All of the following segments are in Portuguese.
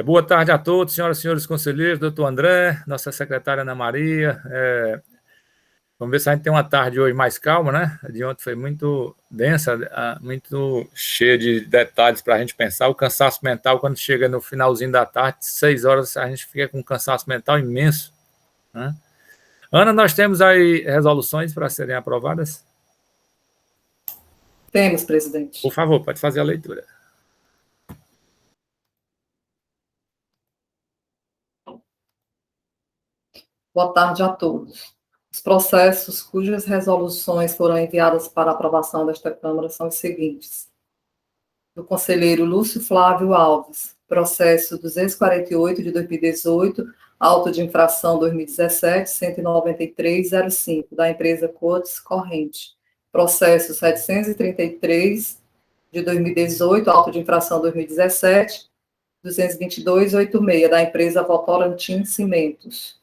Boa tarde a todos, senhoras e senhores conselheiros, doutor André, nossa secretária Ana Maria. Vamos ver se a gente tem uma tarde hoje mais calma, né? A de ontem foi muito densa, muito cheia de detalhes para a gente pensar. O cansaço mental, quando chega no finalzinho da tarde, 6 horas, a gente fica com um cansaço mental imenso, né? Ana, nós temos aí resoluções para serem aprovadas? Temos, presidente. Por favor, pode fazer a leitura. Boa tarde a todos. Os processos cujas resoluções foram enviadas para aprovação desta Câmara são os seguintes: do conselheiro Lúcio Flávio Alves, processo 248 de 2018, auto de infração 2017, 19305, da empresa Cotes Corrente. Processo 733 de 2018, auto de infração 2017, 22286, da empresa Votorantim Cimentos.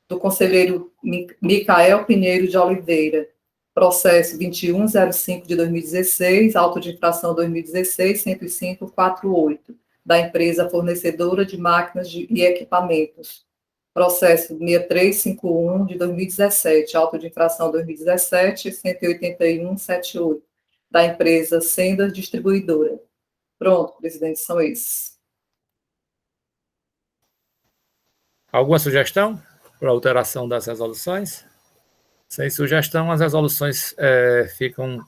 Do conselheiro Micael Pinheiro de Oliveira, processo 2105 de 2016, auto de infração 2016, 10548, da empresa fornecedora de máquinas e equipamentos. Processo 6351 de 2017, auto de infração 2017, 18178, da empresa Sendas Distribuidora. Pronto, presidente, são esses. Alguma sugestão para alteração das resoluções? Sem sugestão, as resoluções ficam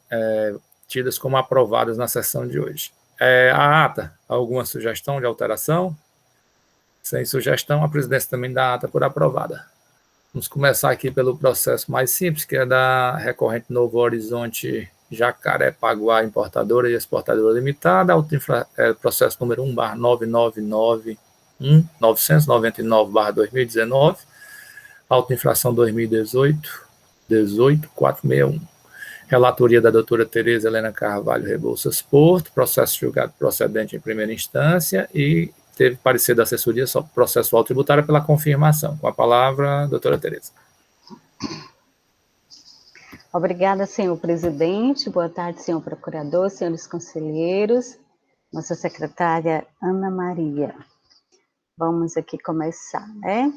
tidas como aprovadas na sessão de hoje. A ata, alguma sugestão de alteração? Sem sugestão, a presidência também dá a ata por aprovada. Vamos começar aqui pelo processo mais simples, que é da recorrente Novo Horizonte Jacarepaguá Importadora e Exportadora Limitada, processo número 1/999/2019, auto-infração 2018-18461. Relatoria da doutora Tereza Helena Carvalho Rebouças Porto, processo julgado procedente em primeira instância e teve parecer da assessoria processual tributária pela confirmação. Com a palavra, doutora Tereza. Obrigada, senhor presidente. Boa tarde, senhor procurador, senhores conselheiros, nossa secretária Ana Maria. Vamos aqui começar, né?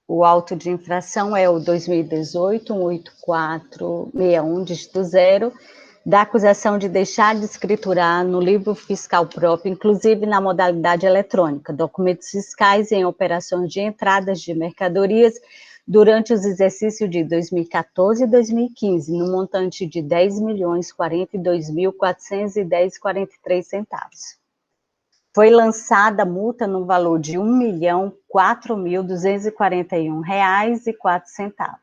O auto de infração é o 2018-18461, dígito 0, da acusação de deixar de escriturar no livro fiscal próprio, inclusive na modalidade eletrônica, documentos fiscais em operações de entradas de mercadorias durante os exercícios de 2014 e 2015, no montante de R$ 10.042.410,43. Foi lançada multa no valor de R$ 1.004.241,04.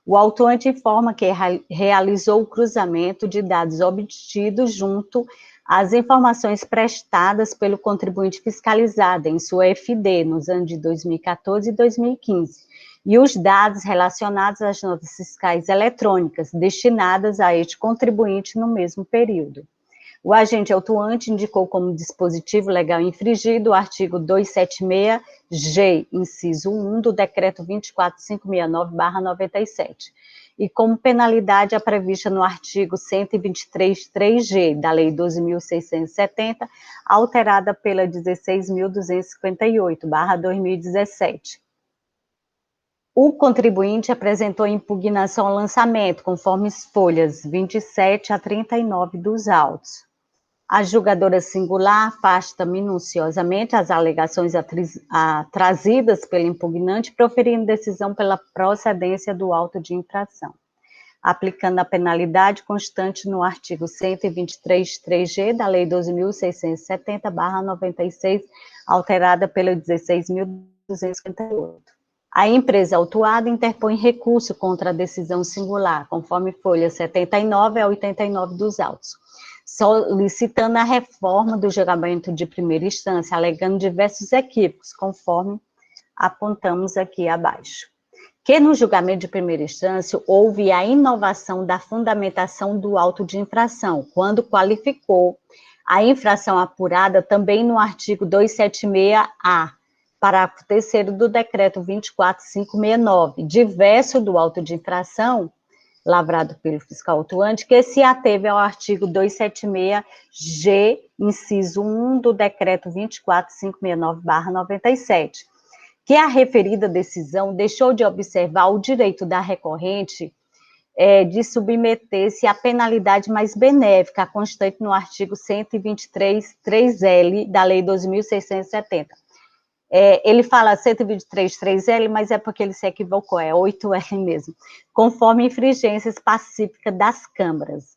O autuante informa que realizou o cruzamento de dados obtidos junto às informações prestadas pelo contribuinte fiscalizado em sua FD nos anos de 2014 e 2015, e os dados relacionados às notas fiscais eletrônicas destinadas a este contribuinte no mesmo período. O agente autuante indicou como dispositivo legal infringido o artigo 276-G, inciso 1, do decreto 24569/97, e como penalidade a prevista no artigo 123.3G da Lei 12.670, alterada pela 16.258/2017. O contribuinte apresentou impugnação ao lançamento, conforme as folhas 27 a 39 dos autos. A julgadora singular afasta minuciosamente as alegações trazidas pelo impugnante, proferindo decisão pela procedência do auto de infração, aplicando a penalidade constante no artigo 123.3G da Lei 12.670/96, alterada pela 16.258. A empresa autuada interpõe recurso contra a decisão singular, conforme folhas 79 a 89 dos autos, solicitando a reforma do julgamento de primeira instância, alegando diversos equívocos, conforme apontamos aqui abaixo. Que no julgamento de primeira instância houve a inovação da fundamentação do auto de infração, quando qualificou a infração apurada também no artigo 276-A, parágrafo 3º do decreto 24569, diverso do auto de infração lavrado pelo fiscal autuante, que se ateve ao artigo 276-G inciso 1 do decreto 24.569/97, que a referida decisão deixou de observar o direito da recorrente de submeter-se à penalidade mais benéfica, constante no artigo 123.3L da Lei 2.670. Ele fala 123.3L, mas é porque ele se equivocou, é 8L mesmo, conforme infringências pacíficas das câmaras.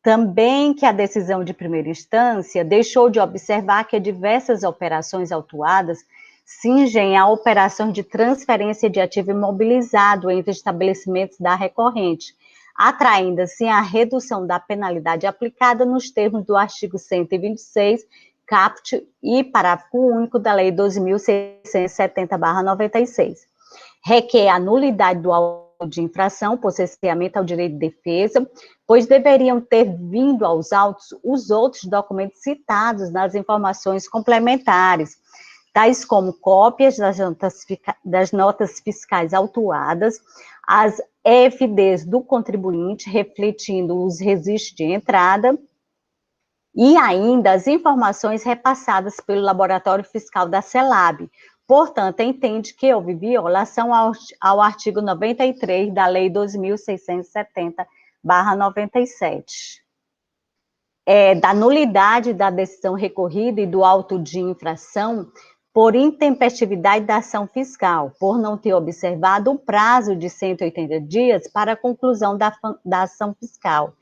Também que a decisão de primeira instância deixou de observar que diversas operações autuadas cingem a operação de transferência de ativo imobilizado entre estabelecimentos da recorrente, atraindo assim a redução da penalidade aplicada nos termos do artigo 126, caput e parágrafo único da Lei 2.670/96. Requer a nulidade do auto de infração por cerceamento ao direito de defesa, pois deveriam ter vindo aos autos os outros documentos citados nas informações complementares, tais como cópias das notas fiscais autuadas, as EFDs do contribuinte, refletindo os registros de entrada, e ainda as informações repassadas pelo laboratório fiscal da CELAB. Portanto, entende que houve violação ao artigo 93 da Lei 2.670/97. Da nulidade da decisão recorrida e do auto de infração por intempestividade da ação fiscal, por não ter observado o prazo de 180 dias para a conclusão da ação fiscal,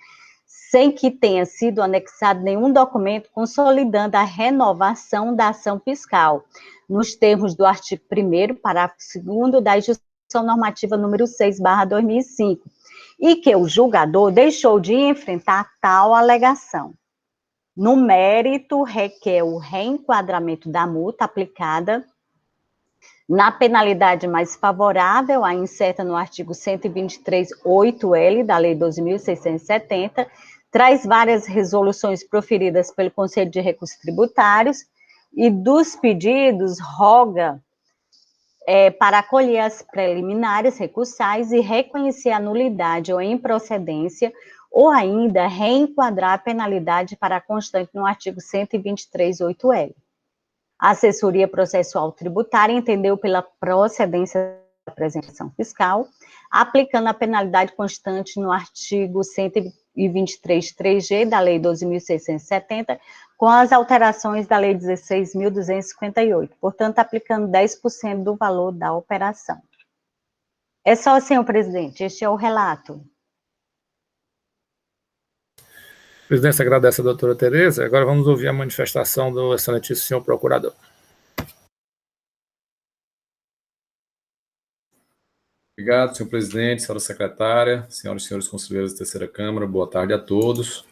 sem que tenha sido anexado nenhum documento consolidando a renovação da ação fiscal, nos termos do artigo 1º, parágrafo 2º da Instrução Normativa número 6/2005, e que o julgador deixou de enfrentar tal alegação. No mérito, requer o reenquadramento da multa aplicada na penalidade mais favorável, a incerta no artigo 123.8L da Lei 2.670, traz várias resoluções proferidas pelo Conselho de Recursos Tributários e dos pedidos roga para acolher as preliminares recursais e reconhecer a nulidade ou improcedência, ou ainda reenquadrar a penalidade para a constante no artigo 123.8L. A assessoria processual tributária entendeu pela procedência da apresentação fiscal, aplicando a penalidade constante no artigo 123.3G da Lei 2.670, com as alterações da Lei 16.258, portanto, aplicando 10% do valor da operação. É só, senhor presidente, este é o relato. A presidência agradece a doutora Tereza. Agora vamos ouvir a manifestação do excelentíssimo senhor procurador. Obrigado, senhor presidente, senhora secretária, senhoras e senhores conselheiros da terceira Câmara, boa tarde a todos.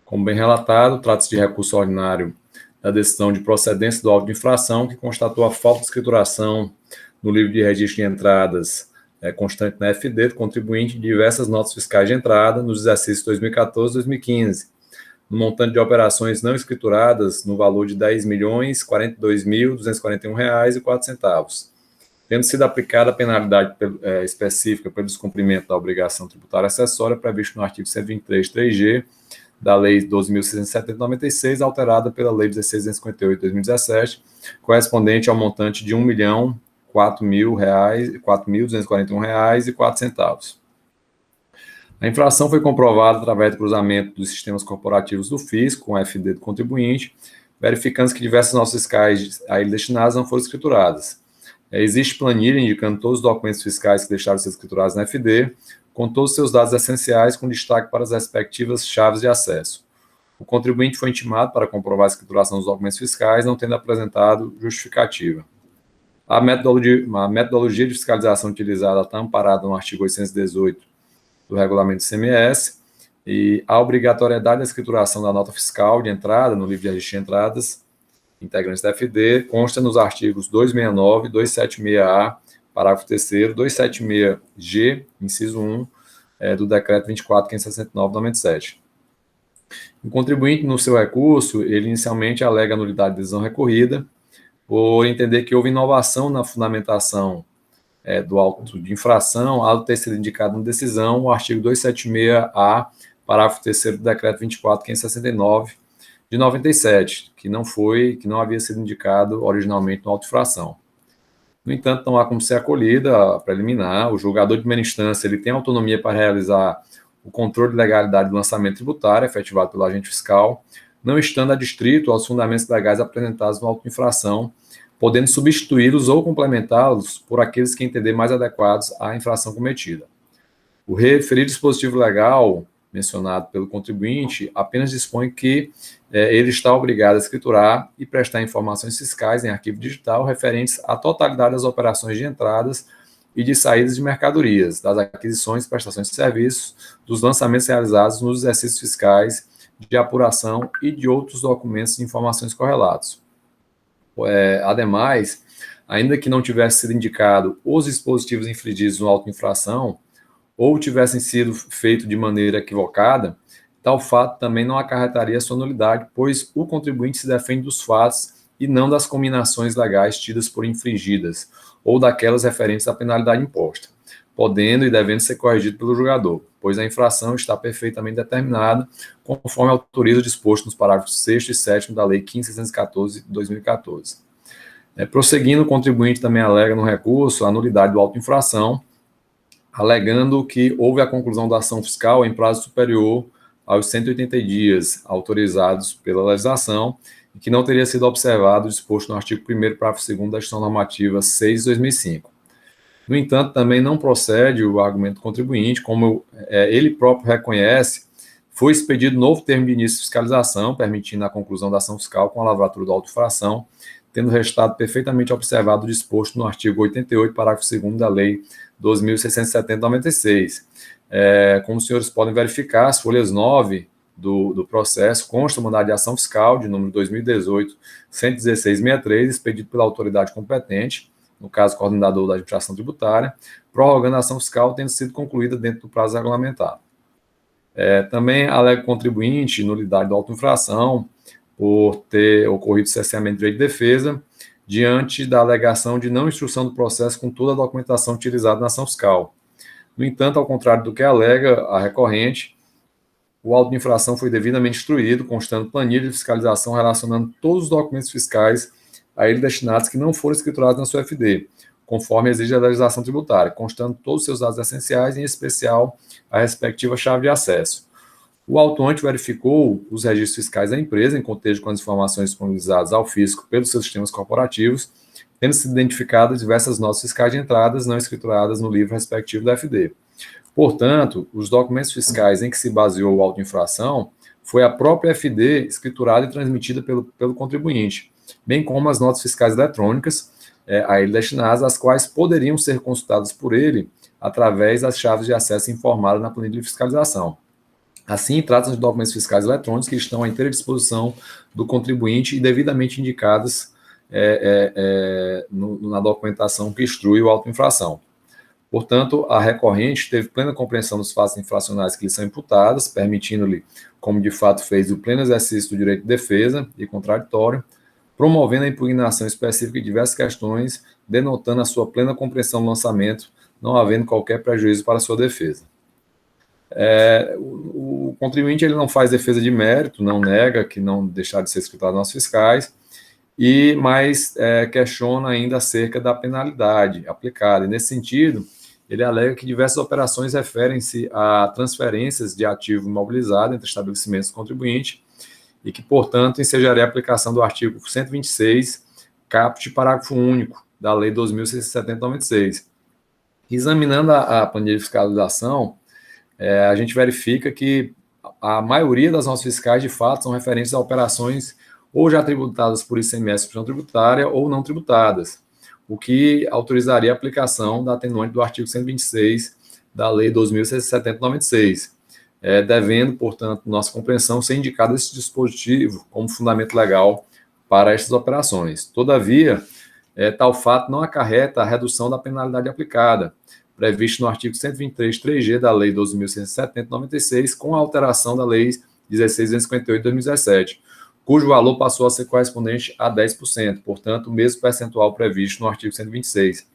Como bem relatado, trata-se de recurso ordinário da decisão de procedência do auto de infração, que constatou a falta de escrituração no livro de registro de entradas constante na FD do contribuinte de diversas notas fiscais de entrada nos exercícios 2014 e 2015, no montante de operações não escrituradas no valor de R$ 10.042.241,04, tendo sido aplicada a penalidade específica pelo descumprimento da obrigação tributária acessória prevista no artigo 123.3G da Lei 12.670/96, alterada pela Lei 16.258/2017, correspondente ao montante de R$ 1.004.241,04. A infração foi comprovada através do cruzamento dos sistemas corporativos do fisco com o FD do contribuinte, verificando que diversas notas fiscais a ele destinadas não foram escrituradas. Existe planilha indicando todos os documentos fiscais que deixaram de ser escriturados na FD, com todos os seus dados essenciais, com destaque para as respectivas chaves de acesso. O contribuinte foi intimado para comprovar a escrituração dos documentos fiscais, não tendo apresentado justificativa. A metodologia de fiscalização utilizada está amparada no artigo 818 do Regulamento do ICMS, e a obrigatoriedade da escrituração da nota fiscal de entrada no livro de registro de entradas integrantes da FD consta nos artigos 269, 276A, parágrafo 3º, 276G, inciso 1, do Decreto 24.569/97. O contribuinte, no seu recurso, ele inicialmente alega a nulidade de decisão recorrida, por entender que houve inovação na fundamentação do auto de infração, ao ter sido indicado na decisão o artigo 276A, parágrafo 3º do Decreto 24.569, de 97, que não havia sido indicado originalmente no auto-infração. No entanto, não há como ser acolhida a preliminar. O julgador de primeira instância ele tem autonomia para realizar o controle de legalidade do lançamento tributário efetivado pelo agente fiscal, não estando adstrito aos fundamentos legais apresentados no auto-infração, podendo substituí-los ou complementá-los por aqueles que entender mais adequados à infração cometida. O referido dispositivo legal mencionado pelo contribuinte apenas dispõe que ele está obrigado a escriturar e prestar informações fiscais em arquivo digital referentes à totalidade das operações de entradas e de saídas de mercadorias, das aquisições, prestações de serviços, dos lançamentos realizados nos exercícios fiscais, de apuração e de outros documentos de informações correlatos. Ademais, ainda que não tivesse sido indicado os dispositivos infringidos no auto-infração, ou tivessem sido feitos de maneira equivocada, tal fato também não acarretaria sua nulidade, pois o contribuinte se defende dos fatos e não das combinações legais tidas por infringidas, ou daquelas referentes à penalidade imposta, podendo e devendo ser corrigido pelo julgador, pois a infração está perfeitamente determinada, conforme autoriza o disposto nos parágrafos 6º e 7º da Lei 15.614 de 2014. Prosseguindo, o contribuinte também alega no recurso a nulidade do auto-infração, alegando que houve a conclusão da ação fiscal em prazo superior aos 180 dias autorizados pela legislação e que não teria sido observado o disposto no artigo 1º, parágrafo 2º da Instituição Normativa 6 de 2005. No entanto, também não procede o argumento do contribuinte, como ele próprio reconhece, foi expedido novo termo de início de fiscalização, permitindo a conclusão da ação fiscal com a lavratura da auto-infração, tendo restado perfeitamente observado o disposto no artigo 88, parágrafo 2º da Lei 2.670/96. Como os senhores podem verificar, as folhas 9 do processo consta o mandado de ação fiscal de número 2018-11663, expedido pela autoridade competente, no caso, coordenador da administração tributária, prorrogando a ação fiscal tendo sido concluída dentro do prazo regulamentado. Também alega o contribuinte nulidade da auto-infração por ter ocorrido cerceamento de direito de defesa, diante da alegação de não instrução do processo com toda a documentação utilizada na ação fiscal. No entanto, ao contrário do que alega a recorrente, o auto de infração foi devidamente instruído, constando planilha de fiscalização relacionando todos os documentos fiscais a ele destinados que não foram escriturados na sua FD, conforme exige a legislação tributária, constando todos os seus dados essenciais, em especial a respectiva chave de acesso. O autuante verificou os registros fiscais da empresa, em contexto com as informações disponibilizadas ao fisco pelos seus sistemas corporativos, tendo sido identificadas diversas notas fiscais de entradas não escrituradas no livro respectivo da FD. Portanto, os documentos fiscais em que se baseou o auto de infração foi a própria FD escriturada e transmitida pelo contribuinte, bem como as notas fiscais eletrônicas a ele destinadas, as quais poderiam ser consultadas por ele através das chaves de acesso informadas na planilha de fiscalização. Assim, trata-se de documentos fiscais eletrônicos que estão à inteira disposição do contribuinte e devidamente indicados na documentação que instrui o auto de infração. Portanto, a recorrente teve plena compreensão dos fatos infracionais que lhe são imputados, permitindo-lhe, como de fato fez, o pleno exercício do direito de defesa e contraditório, promovendo a impugnação específica de diversas questões, denotando a sua plena compreensão do lançamento, não havendo qualquer prejuízo para a sua defesa. O contribuinte ele não faz defesa de mérito, não nega que não deixar de ser escritado nas fiscais, mas questiona ainda acerca da penalidade aplicada. E, nesse sentido, ele alega que diversas operações referem-se a transferências de ativo imobilizado entre estabelecimentos do contribuinte e que, portanto, ensejaria a aplicação do artigo 126, caput, parágrafo único, da Lei 2.670/96. Examinando a planilha de fiscalização, a gente verifica que a maioria das notas fiscais, de fato, são referentes a operações ou já tributadas por ICMS e tributária ou não tributadas, o que autorizaria a aplicação da atenuante do artigo 126 da Lei 2.670/96, devendo, portanto, nossa compreensão, ser indicado esse dispositivo como fundamento legal para estas operações. Todavia, tal fato não acarreta a redução da penalidade aplicada, previsto no artigo 123, 3G da Lei 12.670/96, com a alteração da Lei 16.258 de 2017, cujo valor passou a ser correspondente a 10%, portanto, o mesmo percentual previsto no artigo 126.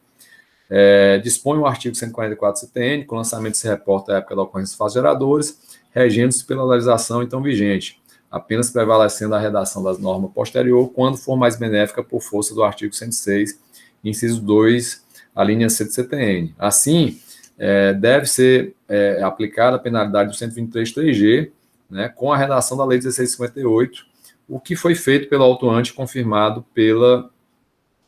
Dispõe o artigo 144 CTN, que o lançamento se reporta à época da ocorrência dos fatos geradores, regendo-se pela legislação então vigente, apenas prevalecendo a redação da norma posterior, quando for mais benéfica por força do artigo 106, inciso 2, a linha C do CTN. Assim, deve ser aplicada a penalidade do 123.3G, né, com a redação da Lei 1658, o que foi feito pelo autuante, confirmado pela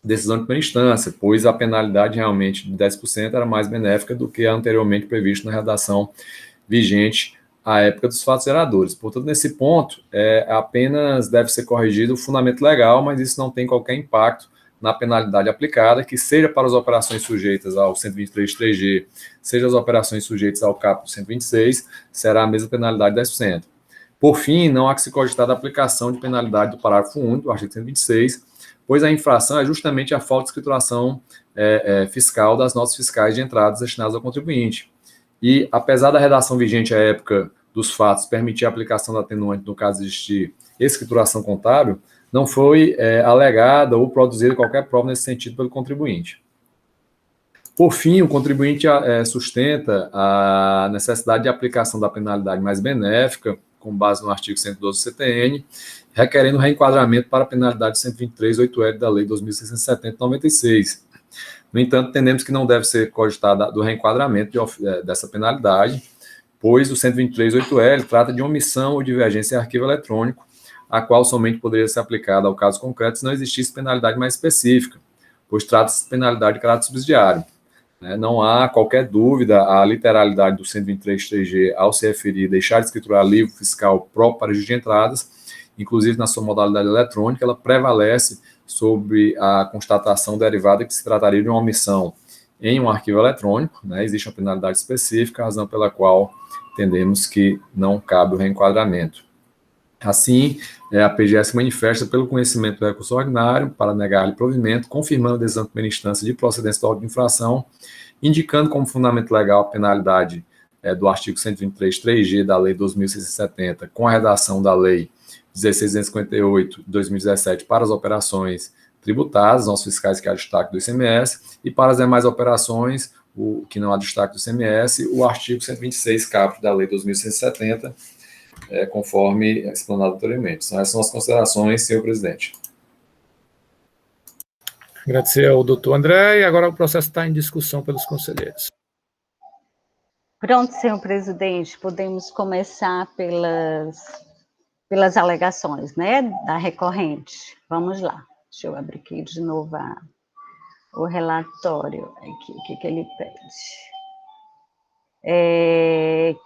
decisão de primeira instância, pois a penalidade realmente de 10% era mais benéfica do que a anteriormente previsto na redação vigente à época dos fatos geradores. Portanto, nesse ponto, apenas deve ser corrigido o fundamento legal, mas isso não tem qualquer impacto na penalidade aplicada, que seja para as operações sujeitas ao 123.3G, seja as operações sujeitas ao caput 126, será a mesma penalidade de 10%. Por fim, não há que se cogitar da aplicação de penalidade do parágrafo único do artigo 126, pois a infração é justamente a falta de escrituração fiscal das notas fiscais de entradas destinadas ao contribuinte. E, apesar da redação vigente à época dos fatos permitir a aplicação da atenuante no caso de existir escrituração contábil, não foi alegada ou produzida qualquer prova nesse sentido pelo contribuinte. Por fim, o contribuinte sustenta a necessidade de aplicação da penalidade mais benéfica, com base no artigo 112 do CTN, requerendo reenquadramento para a penalidade 123.8L da Lei 2.670/96. No entanto, entendemos que não deve ser cogitado do reenquadramento dessa penalidade, pois o 123.8L trata de omissão ou divergência em arquivo eletrônico, a qual somente poderia ser aplicada ao caso concreto se não existisse penalidade mais específica, pois trata-se de penalidade de caráter subsidiário. Não há qualquer dúvida a literalidade do 123.3G ao se referir a deixar de escriturar livro fiscal próprio para juiz de entradas, inclusive na sua modalidade eletrônica, ela prevalece sobre a constatação derivada que se trataria de uma omissão em um arquivo eletrônico, existe uma penalidade específica, razão pela qual entendemos que não cabe o reenquadramento. Assim, a PGS manifesta pelo conhecimento do recurso ordinário para negar-lhe provimento, confirmando a decisão de primeira instância de procedência da ordem de infração, indicando como fundamento legal a penalidade do artigo 123.3G da Lei 2.670, com a redação da Lei 16.258 de 2017 para as operações tributadas, nossos fiscais que há destaque do ICMS, e para as demais operações, o que não há destaque do ICMS, o artigo 126 caput da Lei 2.670, conforme explanado anteriormente. Então, essas são as considerações, senhor presidente. Agradecer ao doutor André, e agora o processo está em discussão pelos conselheiros. Pronto, senhor presidente, podemos começar pelas alegações, da recorrente. Vamos lá. Deixa eu abrir aqui de novo o relatório, aqui, que ele pede.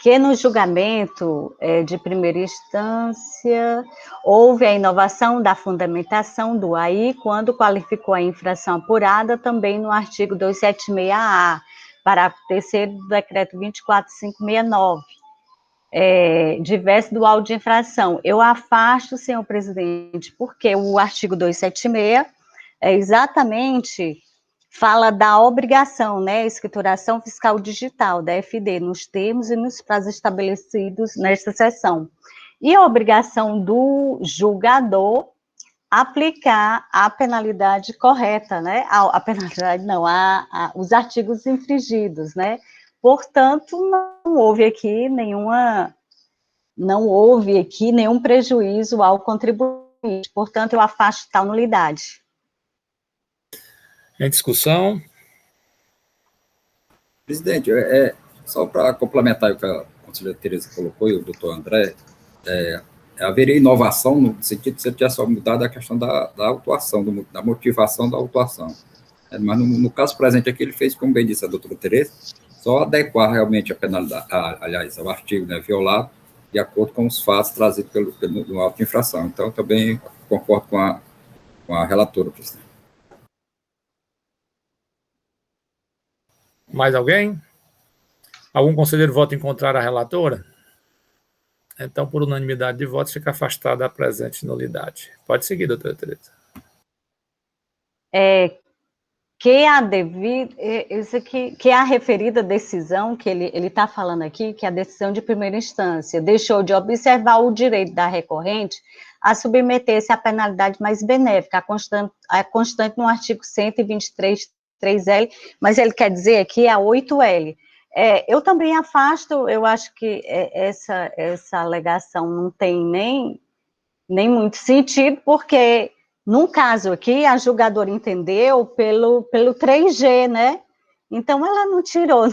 Que no julgamento de primeira instância houve a inovação da fundamentação do AI quando qualificou a infração apurada também no artigo 276-A, parágrafo 3º do decreto 24.569, diverso do auto de infração. Eu afasto, senhor presidente, porque o artigo 276 exatamente fala da obrigação, escrituração fiscal digital, da FD, nos termos e nos prazos estabelecidos nesta seção. E a obrigação do julgador aplicar a penalidade correta, a penalidade não, os artigos infringidos, Portanto, não houve aqui nenhum prejuízo ao contribuinte. Portanto, eu afasto tal nulidade. Em discussão. Presidente, só para complementar o que a conselheira Tereza colocou e o doutor André, haveria inovação no sentido de você ter só mudado a questão da autuação, da motivação da autuação. Mas no caso presente aqui, ele fez, como bem disse a doutora Tereza, só adequar realmente a penalidade, aliás, ao artigo violado, de acordo com os fatos trazidos pelo auto de infração. Então, também concordo com a relatora, presidente. Mais alguém? Algum conselheiro vota em contrário à relatora? Então, por unanimidade de votos, fica afastada a presente nulidade. Pode seguir, doutora Tereza. Que a referida decisão, que ele está falando aqui, que a decisão de primeira instância deixou de observar o direito da recorrente a submeter-se à penalidade mais benéfica, a constante no artigo 123.3L, mas ele quer dizer aqui a 8L. Eu também afasto, eu acho que essa alegação não tem nem muito sentido, porque, num caso aqui, a julgadora entendeu pelo 3G, né? Então, ela não tirou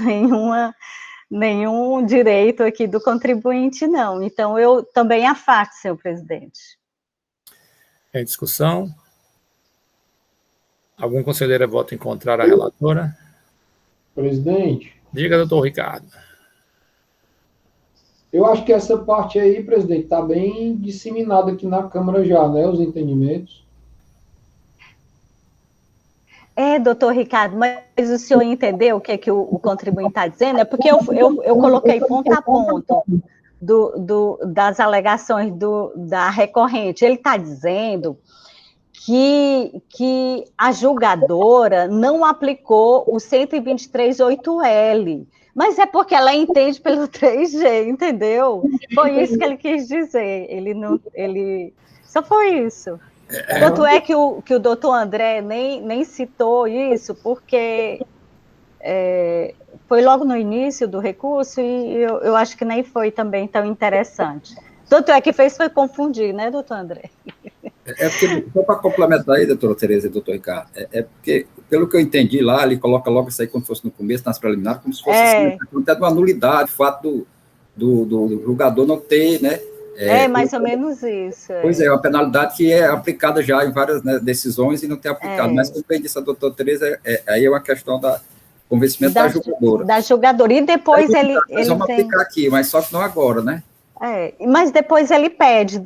nenhum direito aqui do contribuinte, não. Então, eu também afasto, senhor presidente. Em discussão? Algum conselheiro vota em contrário à relatora? Presidente, Diga, doutor Ricardo. eu acho que essa parte aí, presidente, está bem disseminada aqui na Câmara já, né? Os entendimentos. Doutor Ricardo, mas o senhor entendeu o que é que o contribuinte está dizendo? É porque eu coloquei ponto a ponto das alegações da recorrente. Ele está dizendo que a julgadora não aplicou o 123.8L, mas é porque ela entende pelo 3G, entendeu? Foi isso que ele quis dizer. Ele só foi isso. Tanto é que o doutor André nem citou isso, porque foi logo no início do recurso e eu acho que nem foi também tão interessante. Tanto é que foi confundir, né, doutor André? Porque, só para complementar aí, doutora Tereza e doutor Ricardo, porque, pelo que eu entendi lá, ele coloca logo isso aí como se fosse no começo, nas preliminares, como se fosse até uma nulidade, o fato do julgador não ter, né? Mais ou menos isso. Pois é, uma penalidade que é aplicada já em várias, né, decisões e não tem aplicado. Mas, como bem disse a doutora Tereza, aí é uma questão da convencimento da julgadora. Da julgadora. E depois ele vamos aplicar aqui, mas só que não agora, né? Mas depois ele pede,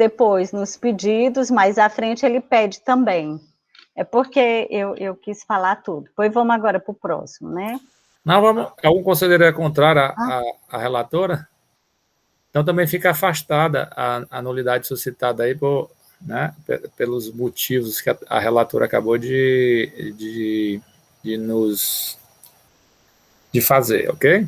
nos pedidos, mais à frente ele pede também. É porque eu quis falar tudo. Depois vamos agora para o próximo, né? Não, vamos. Algum conselheiro é contrário à relatora? Então também fica afastada a nulidade suscitada aí pelos motivos que a relatora acabou de fazer, ok?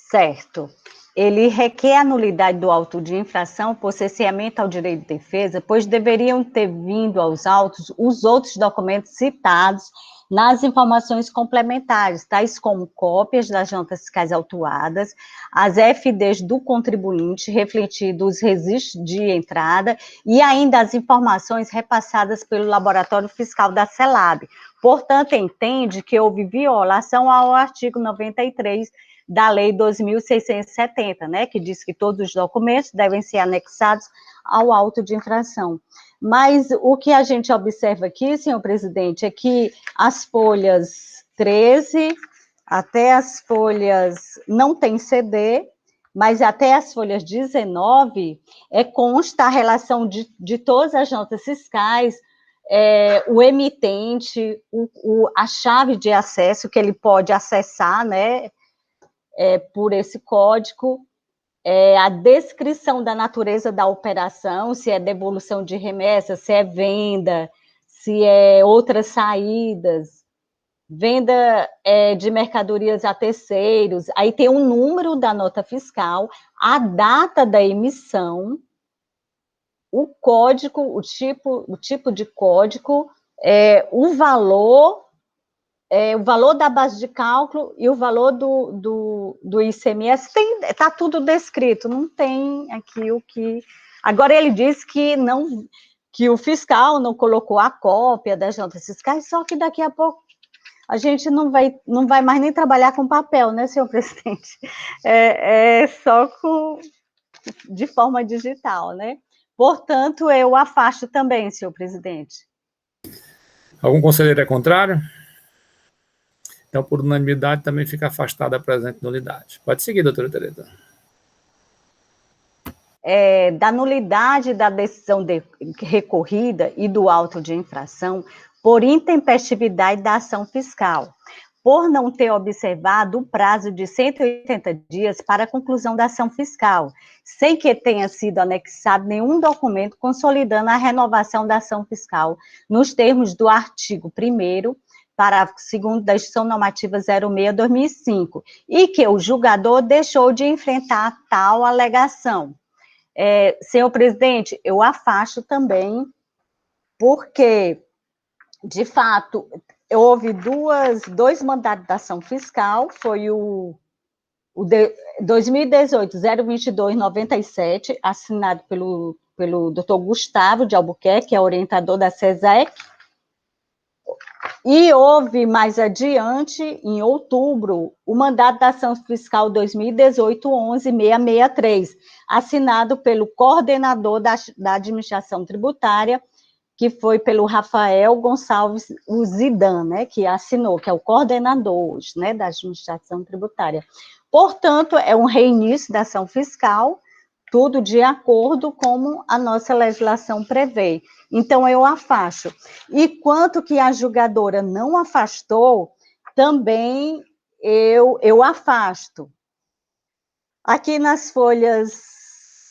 Certo. Ele requer a nulidade do auto de infração por cerceamento ao direito de defesa, pois deveriam ter vindo aos autos os outros documentos citados nas informações complementares, tais como cópias das notas fiscais autuadas, as FDs do contribuinte, refletindo os registros de entrada e ainda as informações repassadas pelo laboratório fiscal da CELAB. Portanto, entende que houve violação ao artigo 93 da Lei 2.670, né, que diz que todos os documentos devem ser anexados ao auto de infração. Mas o que a gente observa aqui, senhor presidente, é que as folhas 13 até as folhas, não tem CD, mas até as folhas 19, consta a relação de todas as notas fiscais, o emitente, a chave de acesso que ele pode acessar, né, por esse código, a descrição da natureza da operação, se é devolução de remessa, se é venda, se é outras saídas, venda de mercadorias a terceiros, aí tem o número da nota fiscal, a data da emissão, o código, o tipo de código, o valor da base de cálculo e o valor do ICMS, está tudo descrito, não tem aqui o que... Agora, ele diz que o fiscal não colocou a cópia das notas fiscais, só que daqui a pouco a gente não vai mais nem trabalhar com papel, né, senhor presidente? Só de forma digital, né? Portanto, eu afasto também, senhor presidente. Algum conselheiro é contrário? Então, por unanimidade, também fica afastada a presente nulidade. Pode seguir, doutora Tereza. Da nulidade da decisão recorrida e do auto de infração por intempestividade da ação fiscal, por não ter observado o prazo de 180 dias para a conclusão da ação fiscal, sem que tenha sido anexado nenhum documento consolidando a renovação da ação fiscal, nos termos do artigo 1º, parágrafo 2º da Instituição Normativa 06/2005, e que o julgador deixou de enfrentar tal alegação. Senhor presidente, eu afasto também, porque, de fato, houve dois mandatos da ação fiscal, foi o 2018-02297, assinado pelo pelo Dr. Gustavo de Albuquerque, que é orientador da SESEC, e houve mais adiante, em outubro, o mandato da ação fiscal 2018-11-663, assinado pelo coordenador da administração tributária, que foi pelo Rafael Gonçalves Zidan, né, que assinou, que é o coordenador hoje, né, da administração tributária. Portanto, é um reinício da ação fiscal, tudo de acordo com a nossa legislação prevê. Então, eu afasto. E quanto que a julgadora não afastou, também eu afasto. Aqui nas folhas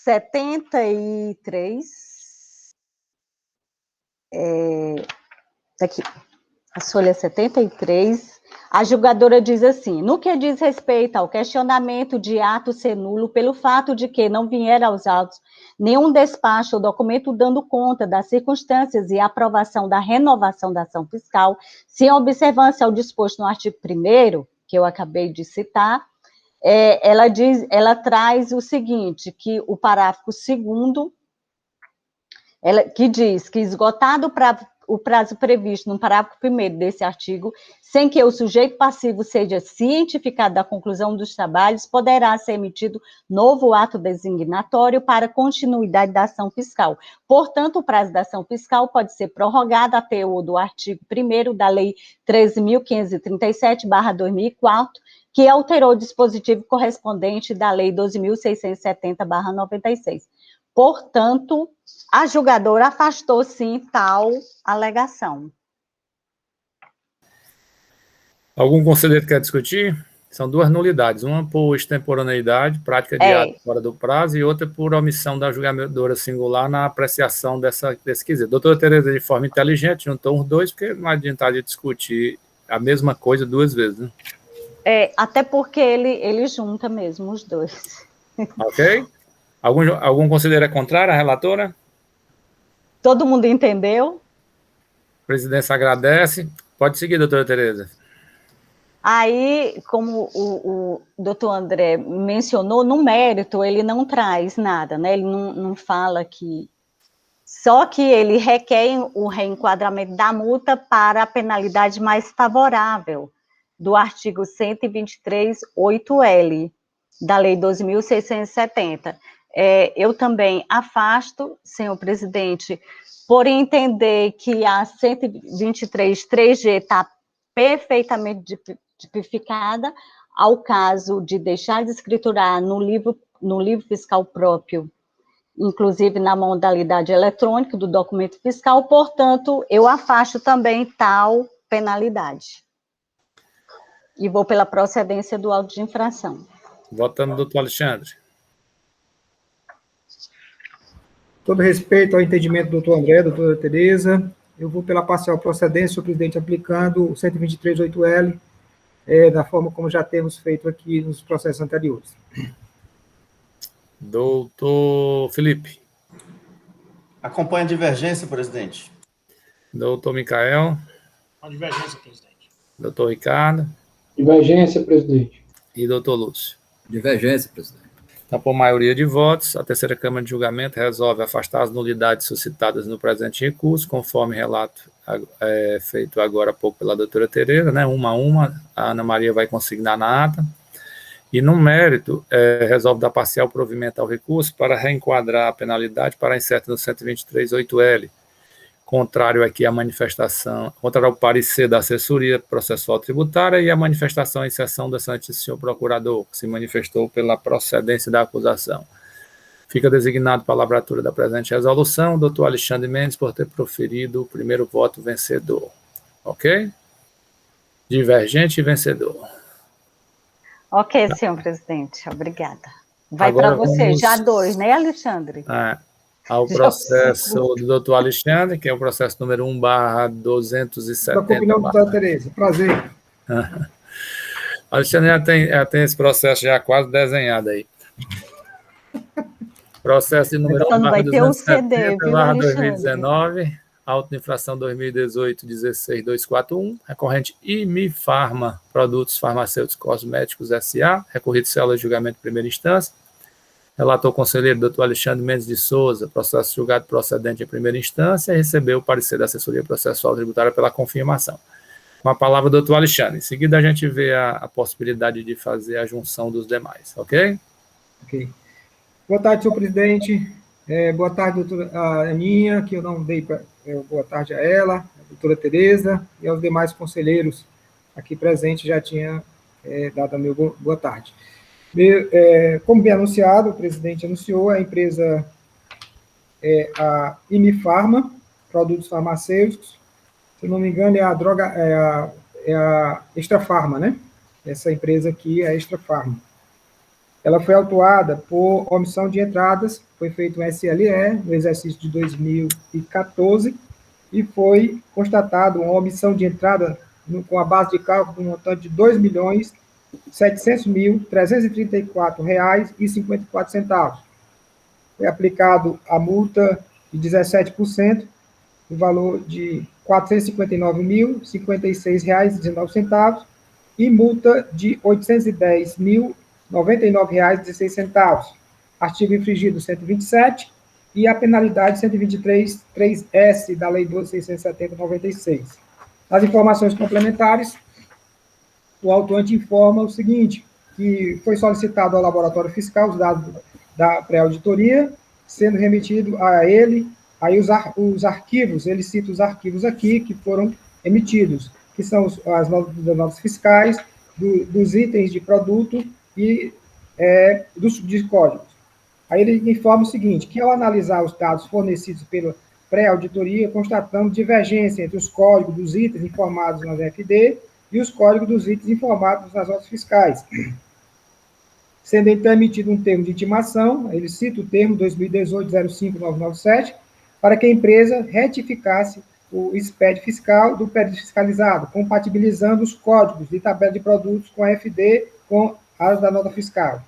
73, aqui, as folhas 73, a julgadora diz assim: no que diz respeito ao questionamento de ato ser nulo pelo fato de que não vier aos autos nenhum despacho ou documento dando conta das circunstâncias e aprovação da renovação da ação fiscal, sem observância ao disposto no artigo 1º, que eu acabei de citar, ela traz o seguinte, que o parágrafo 2º, que diz que esgotado o prazo previsto no parágrafo 1º desse artigo, sem que o sujeito passivo seja cientificado da conclusão dos trabalhos, poderá ser emitido novo ato designatório para continuidade da ação fiscal. Portanto, o prazo da ação fiscal pode ser prorrogado até o do artigo 1º da Lei 13.537/2004, que alterou o dispositivo correspondente da Lei 12.670/96. Portanto, a julgadora afastou, sim, tal alegação. Algum conselheiro quer discutir? São duas nulidades, uma por extemporaneidade, prática de ato fora do prazo, e outra por omissão da julgadora singular na apreciação desse quesito. Doutora Tereza, de forma inteligente, juntou os dois, porque não adianta de discutir a mesma coisa duas vezes, né? Até porque ele junta mesmo os dois. Ok? Algum conselheiro é contrário à relatora? Todo mundo entendeu? A presidência agradece. Pode seguir, doutora Tereza. Aí, como o doutor André mencionou, no mérito ele não traz nada, né? Ele não fala que... Só que ele requer o reenquadramento da multa para a penalidade mais favorável do artigo 123.8L da Lei 12.670. Eu também afasto, senhor presidente, por entender que a 123.3G está perfeitamente tipificada ao caso de deixar de escriturar no livro fiscal próprio, inclusive na modalidade eletrônica do documento fiscal, portanto, eu afasto também tal penalidade. E vou pela procedência do auto de infração. Votando, doutor Alexandre. Todo respeito ao entendimento do doutor André, doutora Tereza, eu vou pela parcial procedência, senhor presidente, aplicando o 123.8L, da forma como já temos feito aqui nos processos anteriores. Doutor Felipe. Acompanha a divergência, presidente. Doutor Micael. A divergência, presidente. Doutor Ricardo. Divergência, presidente. E doutor Lúcio. Divergência, presidente. Então, por maioria de votos, a terceira Câmara de Julgamento resolve afastar as nulidades suscitadas no presente recurso, conforme relato feito agora há pouco pela doutora Tereza, né? Uma a uma, a Ana Maria vai consignar na ata. E, no mérito, resolve dar parcial provimento ao recurso para reenquadrar a penalidade para incerta no 123.8L, contrário aqui à manifestação, contrário ao parecer da assessoria processual tributária e à manifestação em sessão do senhor procurador, que se manifestou pela procedência da acusação. Fica designado para a lavratura da presente resolução o doutor Alexandre Mendes por ter proferido o primeiro voto vencedor. Ok? Divergente e vencedor. Ok, senhor presidente, obrigada. Vai para você, já 2, né, Alexandre? Ao processo do doutor Alexandre, que é o processo número 1/270. Da opinião da doutora Tereza, prazer. Alexandre já tem esse processo já quase desenhado aí. Processo de número 1/270/2019, auto de infração 2018-16241, recorrente IMI-Farma, Produtos Farmacêuticos Cosméticos S.A., recorrido célula de julgamento de primeira instância, Relator conselheiro, doutor Alexandre Mendes de Souza, processo julgado procedente em primeira instância, e recebeu o parecer da assessoria processual tributária pela confirmação. Com a palavra, doutor Alexandre. Em seguida, a gente vê a possibilidade de fazer a junção dos demais, ok? Ok. Boa tarde, senhor presidente. Boa tarde, doutora Aninha, que eu não dei boa tarde a ela, a doutora Tereza e aos demais conselheiros aqui presentes, já tinha dado a meu boa tarde. Como bem anunciado, o presidente anunciou, a empresa a Imifarma, produtos farmacêuticos, se eu não me engano, é a Extrafarma, né? Essa empresa aqui é a Extrafarma. Ela foi autuada por omissão de entradas, foi feito um SLE no exercício de 2014 e foi constatado uma omissão de entrada com a base de cálculo do montante de R$ 2.700.334,54. Foi aplicado a multa de 17%, no valor de R$ 459.056,19 e multa de R$ 810.099,16. Artigo infringido 127 e a penalidade 123.3S da Lei 12.670/96. Nas informações complementares, o autuante informa o seguinte, que foi solicitado ao laboratório fiscal os dados da pré-auditoria, sendo remetido a ele, aí os arquivos, ele cita os arquivos aqui que foram emitidos, que são as notas fiscais, dos itens de produto e de códigos. Aí ele informa o seguinte, que ao analisar os dados fornecidos pela pré-auditoria, constatamos divergência entre os códigos dos itens informados na VFD e os códigos dos itens informados nas notas fiscais. Sendo então emitido um termo de intimação, ele cita o termo 2018-05997, para que a empresa retificasse o SPED fiscal do período fiscalizado, compatibilizando os códigos de tabela de produtos com a FD com as da nota fiscal.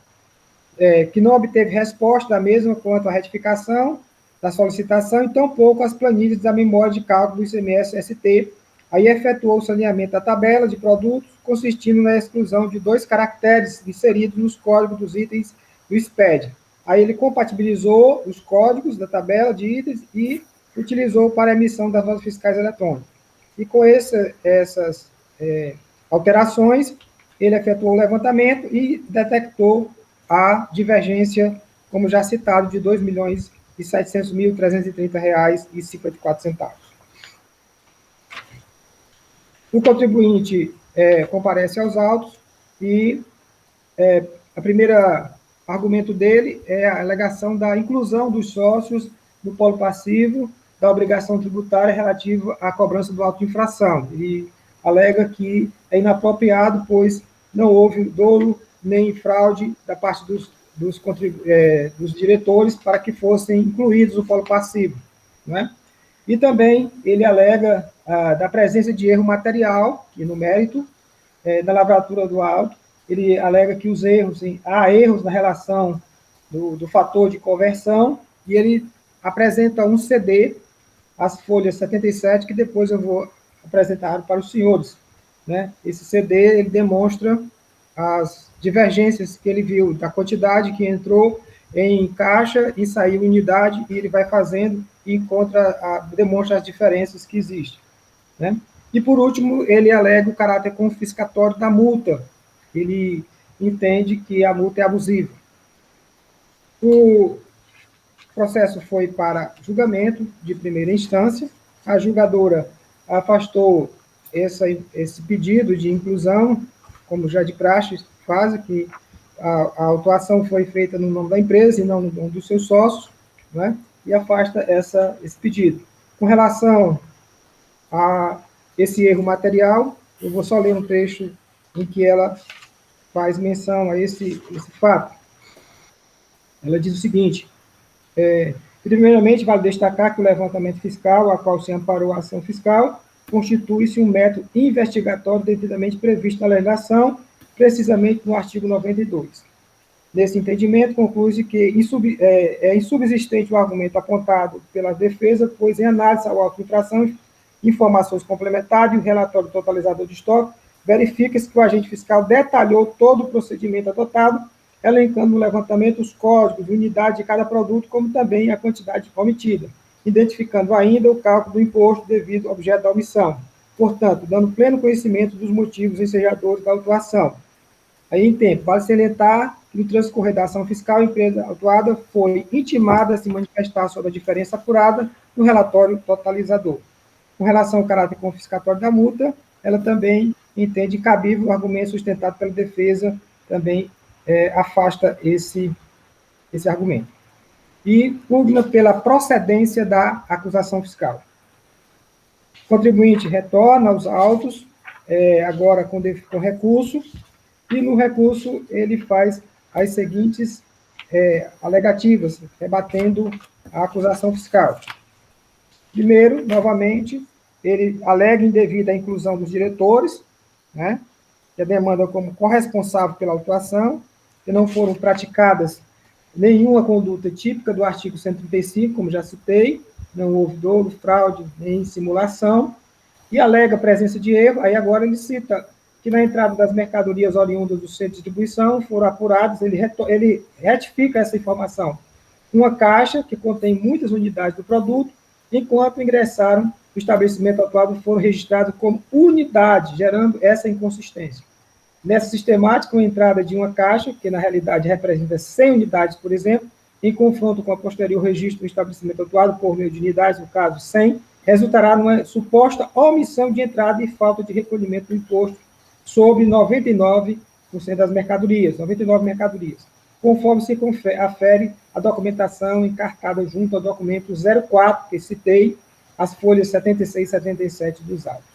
Que não obteve resposta da mesma quanto à retificação da solicitação, e tampouco as planilhas da memória de cálculo do ICMS-ST. Aí efetuou o saneamento da tabela de produtos, consistindo na exclusão de 2 caracteres inseridos nos códigos dos itens do SPED. Aí ele compatibilizou os códigos da tabela de itens e utilizou para a emissão das notas fiscais eletrônicas. E com essas alterações, ele efetuou o levantamento e detectou a divergência, como já citado, de R$ 2.700.330,54. O contribuinte comparece aos autos e a primeira argumento dele é a alegação da inclusão dos sócios no polo passivo da obrigação tributária relativa à cobrança do auto de infração. E alega que é inapropriado, pois não houve dolo nem fraude da parte dos diretores para que fossem incluídos no polo passivo, né? E também ele alega da presença de erro material, que no mérito da lavratura do auto, ele alega que há erros na relação do fator de conversão, e ele apresenta um CD, as folhas 77, que depois eu vou apresentar para os senhores, né? Esse CD, ele demonstra as divergências que ele viu, da quantidade que entrou em caixa e saiu em unidade, e ele vai fazendo e demonstra as diferenças que existem, né? E, por último, ele alega o caráter confiscatório da multa. Ele entende que a multa é abusiva. O processo foi para julgamento de primeira instância. A julgadora afastou esse pedido de inclusão, como já de praxe faz, que a autuação foi feita no nome da empresa e não no nome dos seus sócios, né? E afasta esse pedido. Com relação a esse erro material, eu vou só ler um trecho em que ela faz menção a esse fato. Ela diz o seguinte: primeiramente, vale destacar que o levantamento fiscal, a qual se amparou a ação fiscal, constitui-se um método investigatório devidamente previsto na legislação, precisamente no artigo 92. Nesse entendimento, conclui-se que é insubsistente o argumento apontado pela defesa, pois, em análise ao auto de infração, informações complementares e o relatório totalizador de estoque, verifica-se que o agente fiscal detalhou todo o procedimento adotado elencando no levantamento os códigos de unidade de cada produto, como também a quantidade omitida, identificando ainda o cálculo do imposto devido ao objeto da omissão. Portanto, dando pleno conhecimento dos motivos ensejadores da autuação. Aí, em tempo, vale salientar que no transcorrer da ação fiscal, a empresa autuada foi intimada a se manifestar sobre a diferença apurada no relatório totalizador. Com relação ao caráter confiscatório da multa, ela também entende cabível o argumento sustentado pela defesa, também afasta esse argumento. E pugna pela procedência da acusação fiscal. O contribuinte retorna aos autos, agora com recurso, e no recurso ele faz as seguintes alegativas, rebatendo a acusação fiscal. Primeiro, novamente, ele alega indevida a inclusão dos diretores, né, que a demanda como corresponsável pela autuação, que não foram praticadas nenhuma conduta típica do artigo 135, como já citei, não houve dolo, fraude, nem simulação, e alega presença de erro, aí agora ele cita que na entrada das mercadorias oriundas do centro de distribuição foram apuradas, ele retifica essa informação. Uma caixa que contém muitas unidades do produto, enquanto ingressaram no estabelecimento autuado, foram registrados como unidade, gerando essa inconsistência. Nessa sistemática, a entrada de uma caixa, que na realidade representa 100 unidades, por exemplo, em confronto com a posterior registro do estabelecimento autuado por meio de unidades, no caso 100, resultará numa suposta omissão de entrada e falta de recolhimento do imposto sobre 99% das mercadorias, 99 mercadorias, conforme se afere a documentação encartada junto ao documento 04, que citei, as folhas 76 e 77 dos autos.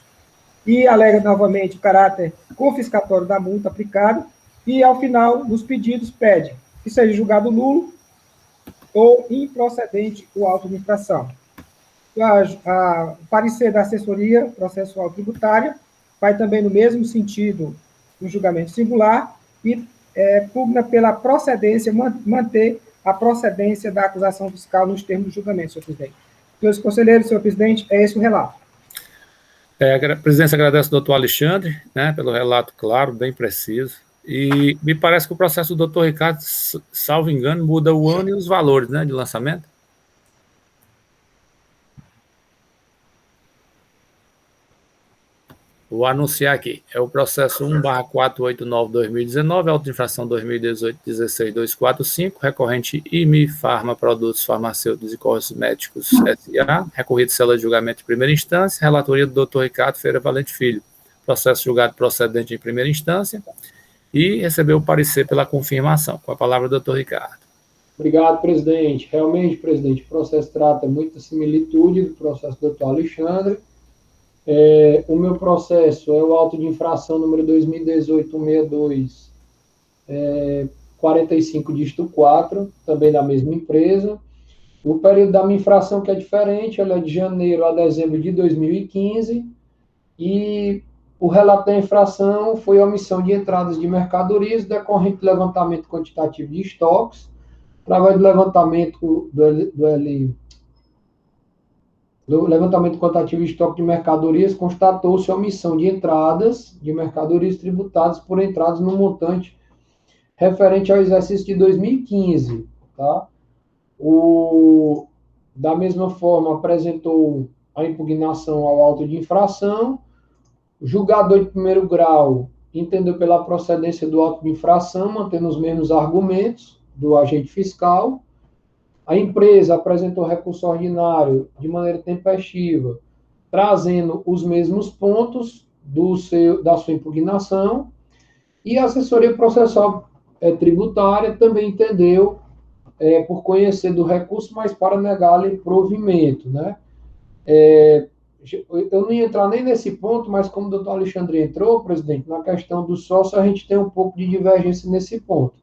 E alega novamente o caráter confiscatório da multa aplicada, e, ao final, nos pedidos, pede que seja julgado nulo ou improcedente o auto de infração. O parecer da assessoria processual tributária vai também no mesmo sentido no julgamento singular e pugna pela procedência, manter a procedência da acusação fiscal nos termos do julgamento, senhor presidente. Senhores conselheiros, senhor presidente, é esse o relato. A presidência agradece ao doutor Alexandre, né, pelo relato claro, bem preciso, e me parece que o processo do doutor Ricardo, salvo engano, muda o ano e os valores, né, de lançamento. Vou anunciar aqui. É o processo 1/489/2019, auto de infração 2018-16245, recorrente IMI Farma Produtos Farmacêuticos e Cosméticos S.A., recorrido cela de julgamento de primeira instância, relatoria do Dr. Ricardo Feira Valente Filho, processo julgado procedente em primeira instância, e recebeu o parecer pela confirmação. Com a palavra, Dr. Ricardo. Obrigado, presidente. Realmente, presidente, o processo trata muita similitude do processo do Dr. Alexandre. O meu processo é o auto de infração número 2018-162, 45 dígito 4, também da mesma empresa. O período da minha infração que é diferente, ela é de janeiro a dezembro de 2015, e o relato da infração foi a omissão de entradas de mercadorias decorrente do levantamento quantitativo de estoques, através do levantamento do levantamento quantitativo de estoque de mercadorias, constatou-se a omissão de entradas de mercadorias tributadas por entradas no montante referente ao exercício de 2015. Tá? Da mesma forma, apresentou a impugnação ao auto de infração. O julgador de primeiro grau entendeu pela procedência do auto de infração, mantendo os mesmos argumentos do agente fiscal. A empresa apresentou recurso ordinário de maneira tempestiva, trazendo os mesmos pontos da sua impugnação, e a assessoria processual tributária também entendeu, por conhecer do recurso, mas para negar-lhe provimento. Né? Eu não ia entrar nem nesse ponto, mas como o doutor Alexandre entrou, presidente, na questão do sócio, a gente tem um pouco de divergência nesse ponto.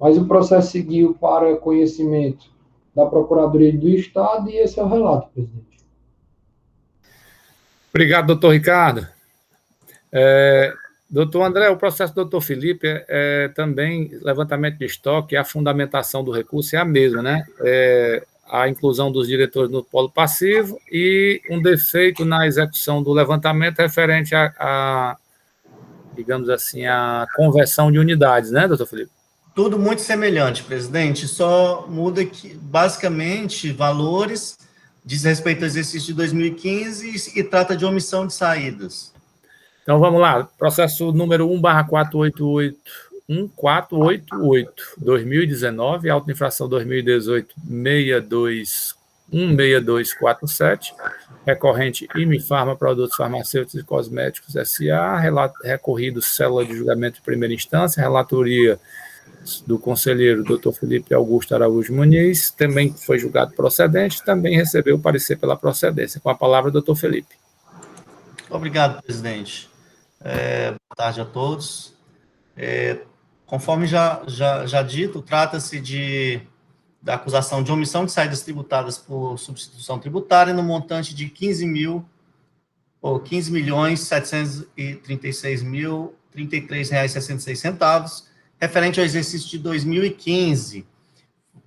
Mas o processo seguiu para conhecimento da Procuradoria do Estado, e esse é o relato, presidente. Obrigado, doutor Ricardo. Doutor André, o processo do doutor Felipe também levantamento de estoque, a fundamentação do recurso é a mesma, né? A inclusão dos diretores no polo passivo e um defeito na execução do levantamento referente digamos assim, a conversão de unidades, né, doutor Felipe? Tudo muito semelhante, presidente, só muda que, basicamente, valores, diz respeito ao exercício de 2015 e trata de omissão de saídas. Então, vamos lá. Processo número 1/1488, auto-infração 2018-16247, recorrente Imifarma Produtos Farmacêuticos e Cosméticos S.A., recorrido célula de julgamento de primeira instância, relatoria do conselheiro Dr. Felipe Augusto Araújo Muniz, também foi julgado procedente, também recebeu o parecer pela procedência. Com a palavra, Dr. Felipe. Obrigado, presidente. Boa tarde a todos. Conforme já dito, trata-se da acusação de omissão de saídas tributadas por substituição tributária no montante de 15.736.033,66 referente ao exercício de 2015.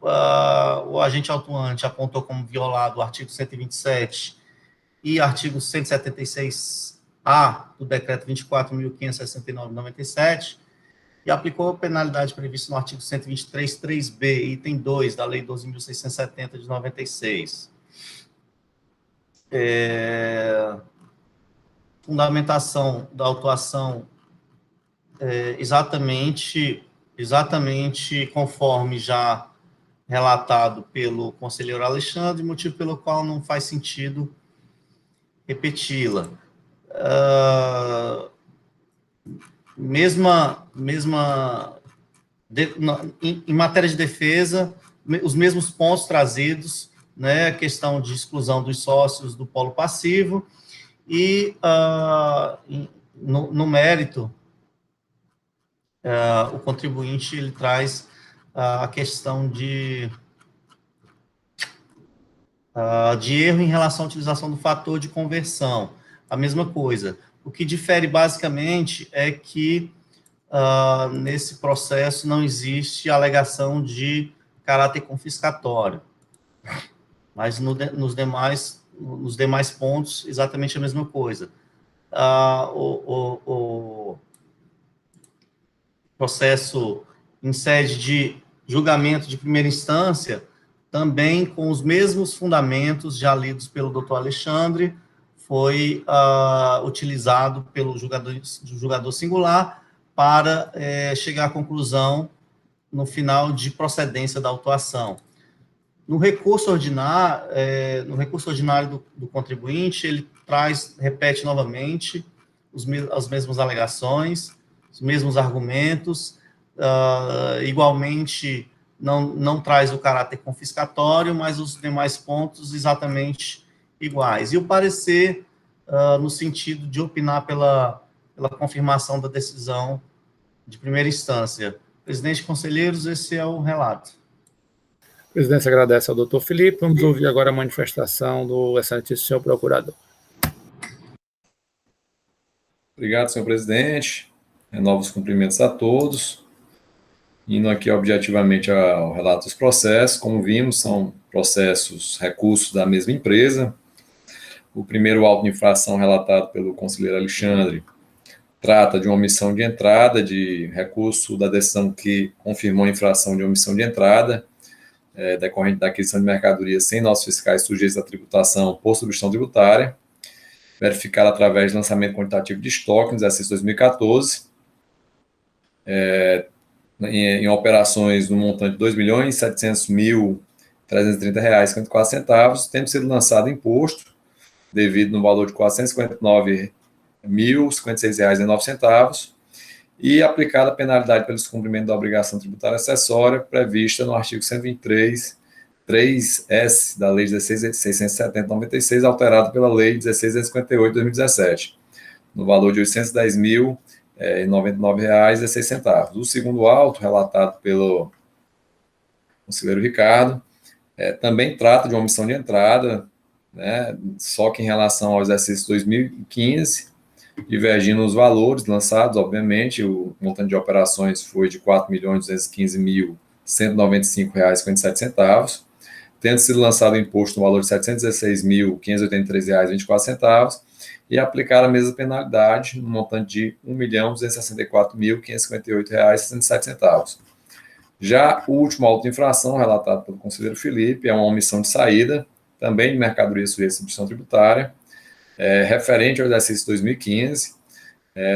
O agente autuante apontou como violado o artigo 127 e artigo 176A do decreto 24.569/97 e aplicou a penalidade prevista no artigo 123.3b, item 2 da Lei 12.670 de 96. Fundamentação da autuação exatamente conforme já relatado pelo conselheiro Alexandre, motivo pelo qual não faz sentido repeti-la. Em matéria de defesa, os mesmos pontos trazidos, né, a questão de exclusão dos sócios do polo passivo e, no mérito, o contribuinte ele traz a questão de erro em relação à utilização do fator de conversão. A mesma coisa. O que difere basicamente é que nesse processo não existe alegação de caráter confiscatório, mas nos demais pontos exatamente a mesma coisa. O processo em sede de julgamento de primeira instância, também com os mesmos fundamentos já lidos pelo doutor Alexandre, foi utilizado pelo julgador singular para chegar à conclusão no final de procedência da autuação. No recurso ordinário do contribuinte, ele repete novamente as mesmas alegações, os mesmos argumentos, igualmente não traz o caráter confiscatório, mas os demais pontos exatamente iguais. E o parecer, no sentido de opinar pela confirmação da decisão de primeira instância. Presidente, conselheiros, esse é o relato. A presidência agradece ao doutor Felipe. Vamos ouvir agora a manifestação do excelentíssimo senhor procurador. Obrigado, senhor presidente. Renovo os cumprimentos a todos. Indo aqui objetivamente ao relato dos processos, como vimos, são recursos da mesma empresa. O primeiro auto de infração relatado pelo conselheiro Alexandre trata de uma omissão de entrada, de recurso da decisão que confirmou a infração de omissão de entrada, decorrente da aquisição de mercadorias sem notas fiscais sujeitas à tributação por substituição tributária, verificada através de lançamento quantitativo de estoque no exercício 2014, em operações no montante de R$ 2.700.330,54, tendo sido lançado imposto, devido no valor de R$ 459.056,19, e aplicada a penalidade pelo descumprimento da obrigação tributária acessória prevista no artigo 123, 3S da Lei 16.670/96, alterado pela Lei 16.258/2017, no valor de R$ 810.099,16. O segundo auto, relatado pelo conselheiro Ricardo, também trata de uma omissão de entrada, né, só que em relação ao exercício 2015, divergindo os valores lançados, obviamente, o montante de operações foi de R$ 4.215.195,57, tendo sido lançado o imposto no valor de R$ 716.583,24, e aplicar a mesma penalidade no montante de R$ 1.264.558,67. Já o último auto de infração, relatado pelo conselheiro Felipe, é uma omissão de saída, também de mercadoria sujeita à substituição tributária, referente ao exercício 2015,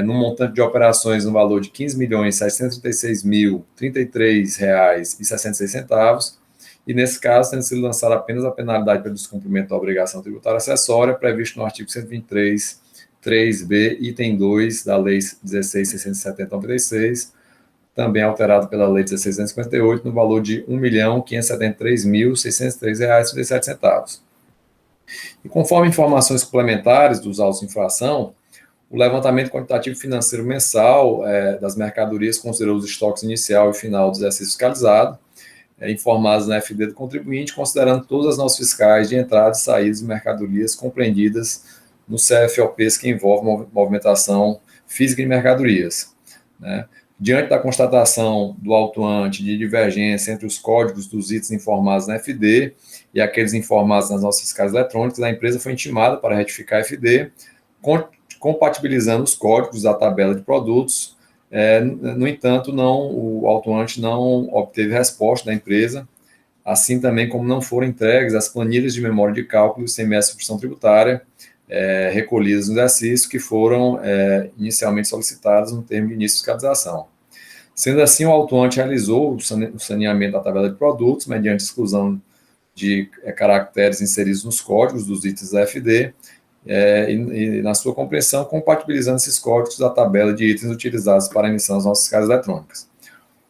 no montante de operações no valor de R$ 15.736.033,66, e nesse caso, tendo sido lançada apenas a penalidade pelo descumprimento da obrigação tributária acessória, previsto no artigo 123, 3b, item 2 da Lei 16.670/96, também alterado pela Lei 16.258, no valor de R$ 1.573.603,37. E conforme informações complementares dos autos de infração, o levantamento quantitativo financeiro mensal das mercadorias considerou os estoques inicial e final do exercício fiscalizado, informados na FD do contribuinte, considerando todas as notas fiscais de entrada e saída de mercadorias compreendidas no CFOPs que envolvem movimentação física de mercadorias, né? Diante da constatação do autuante de divergência entre os códigos dos itens informados na FD e aqueles informados nas notas fiscais eletrônicas, a empresa foi intimada para retificar a FD, compatibilizando os códigos da tabela de produtos. No entanto, o autuante não obteve resposta da empresa, assim também como não foram entregues as planilhas de memória de cálculo do ICMS substituição tributária recolhidas no exercício, que foram inicialmente solicitadas no termo de início de fiscalização. Sendo assim, o autuante realizou o saneamento da tabela de produtos, mediante exclusão de caracteres inseridos nos códigos dos itens da FD, e na sua compreensão, compatibilizando esses códigos da tabela de itens utilizados para a emissão das notas fiscais eletrônicas.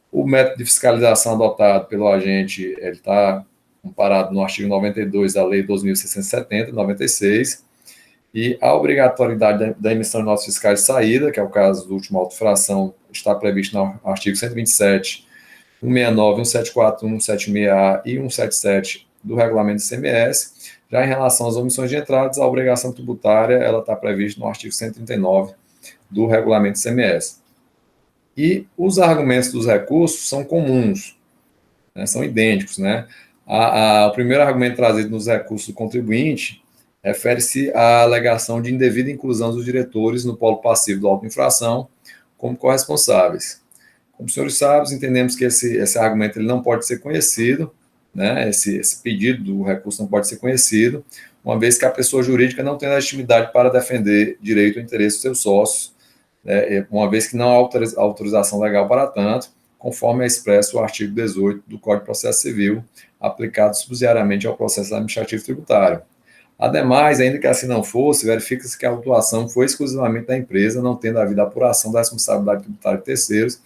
O método de fiscalização adotado pelo agente está comparado no artigo 92 da Lei 12.670, 96, e a obrigatoriedade da emissão de notas fiscais de saída, que é o caso do último auto de infração, está previsto no artigo 127, 169, 174, 176A e 177 do regulamento do ICMS. Já em relação às omissões de entradas, a obrigação tributária ela está prevista no artigo 139 do regulamento do ICMS. E os argumentos dos recursos são comuns, né, são idênticos, né? O primeiro argumento trazido nos recursos do contribuinte refere-se à alegação de indevida inclusão dos diretores no polo passivo do auto de infração como corresponsáveis. Como os senhores sabem, entendemos que esse argumento ele não pode ser conhecido, né? Esse pedido do recurso não pode ser conhecido, uma vez que a pessoa jurídica não tem legitimidade para defender direito ou interesse dos seus sócios, né? Uma vez que não há autorização legal para tanto, conforme é expresso o artigo 18 do Código de Processo Civil, aplicado subsidiariamente ao processo administrativo tributário. Ademais, ainda que assim não fosse, verifica-se que a autuação foi exclusivamente da empresa, não tendo havido apuração da responsabilidade tributária de terceiros,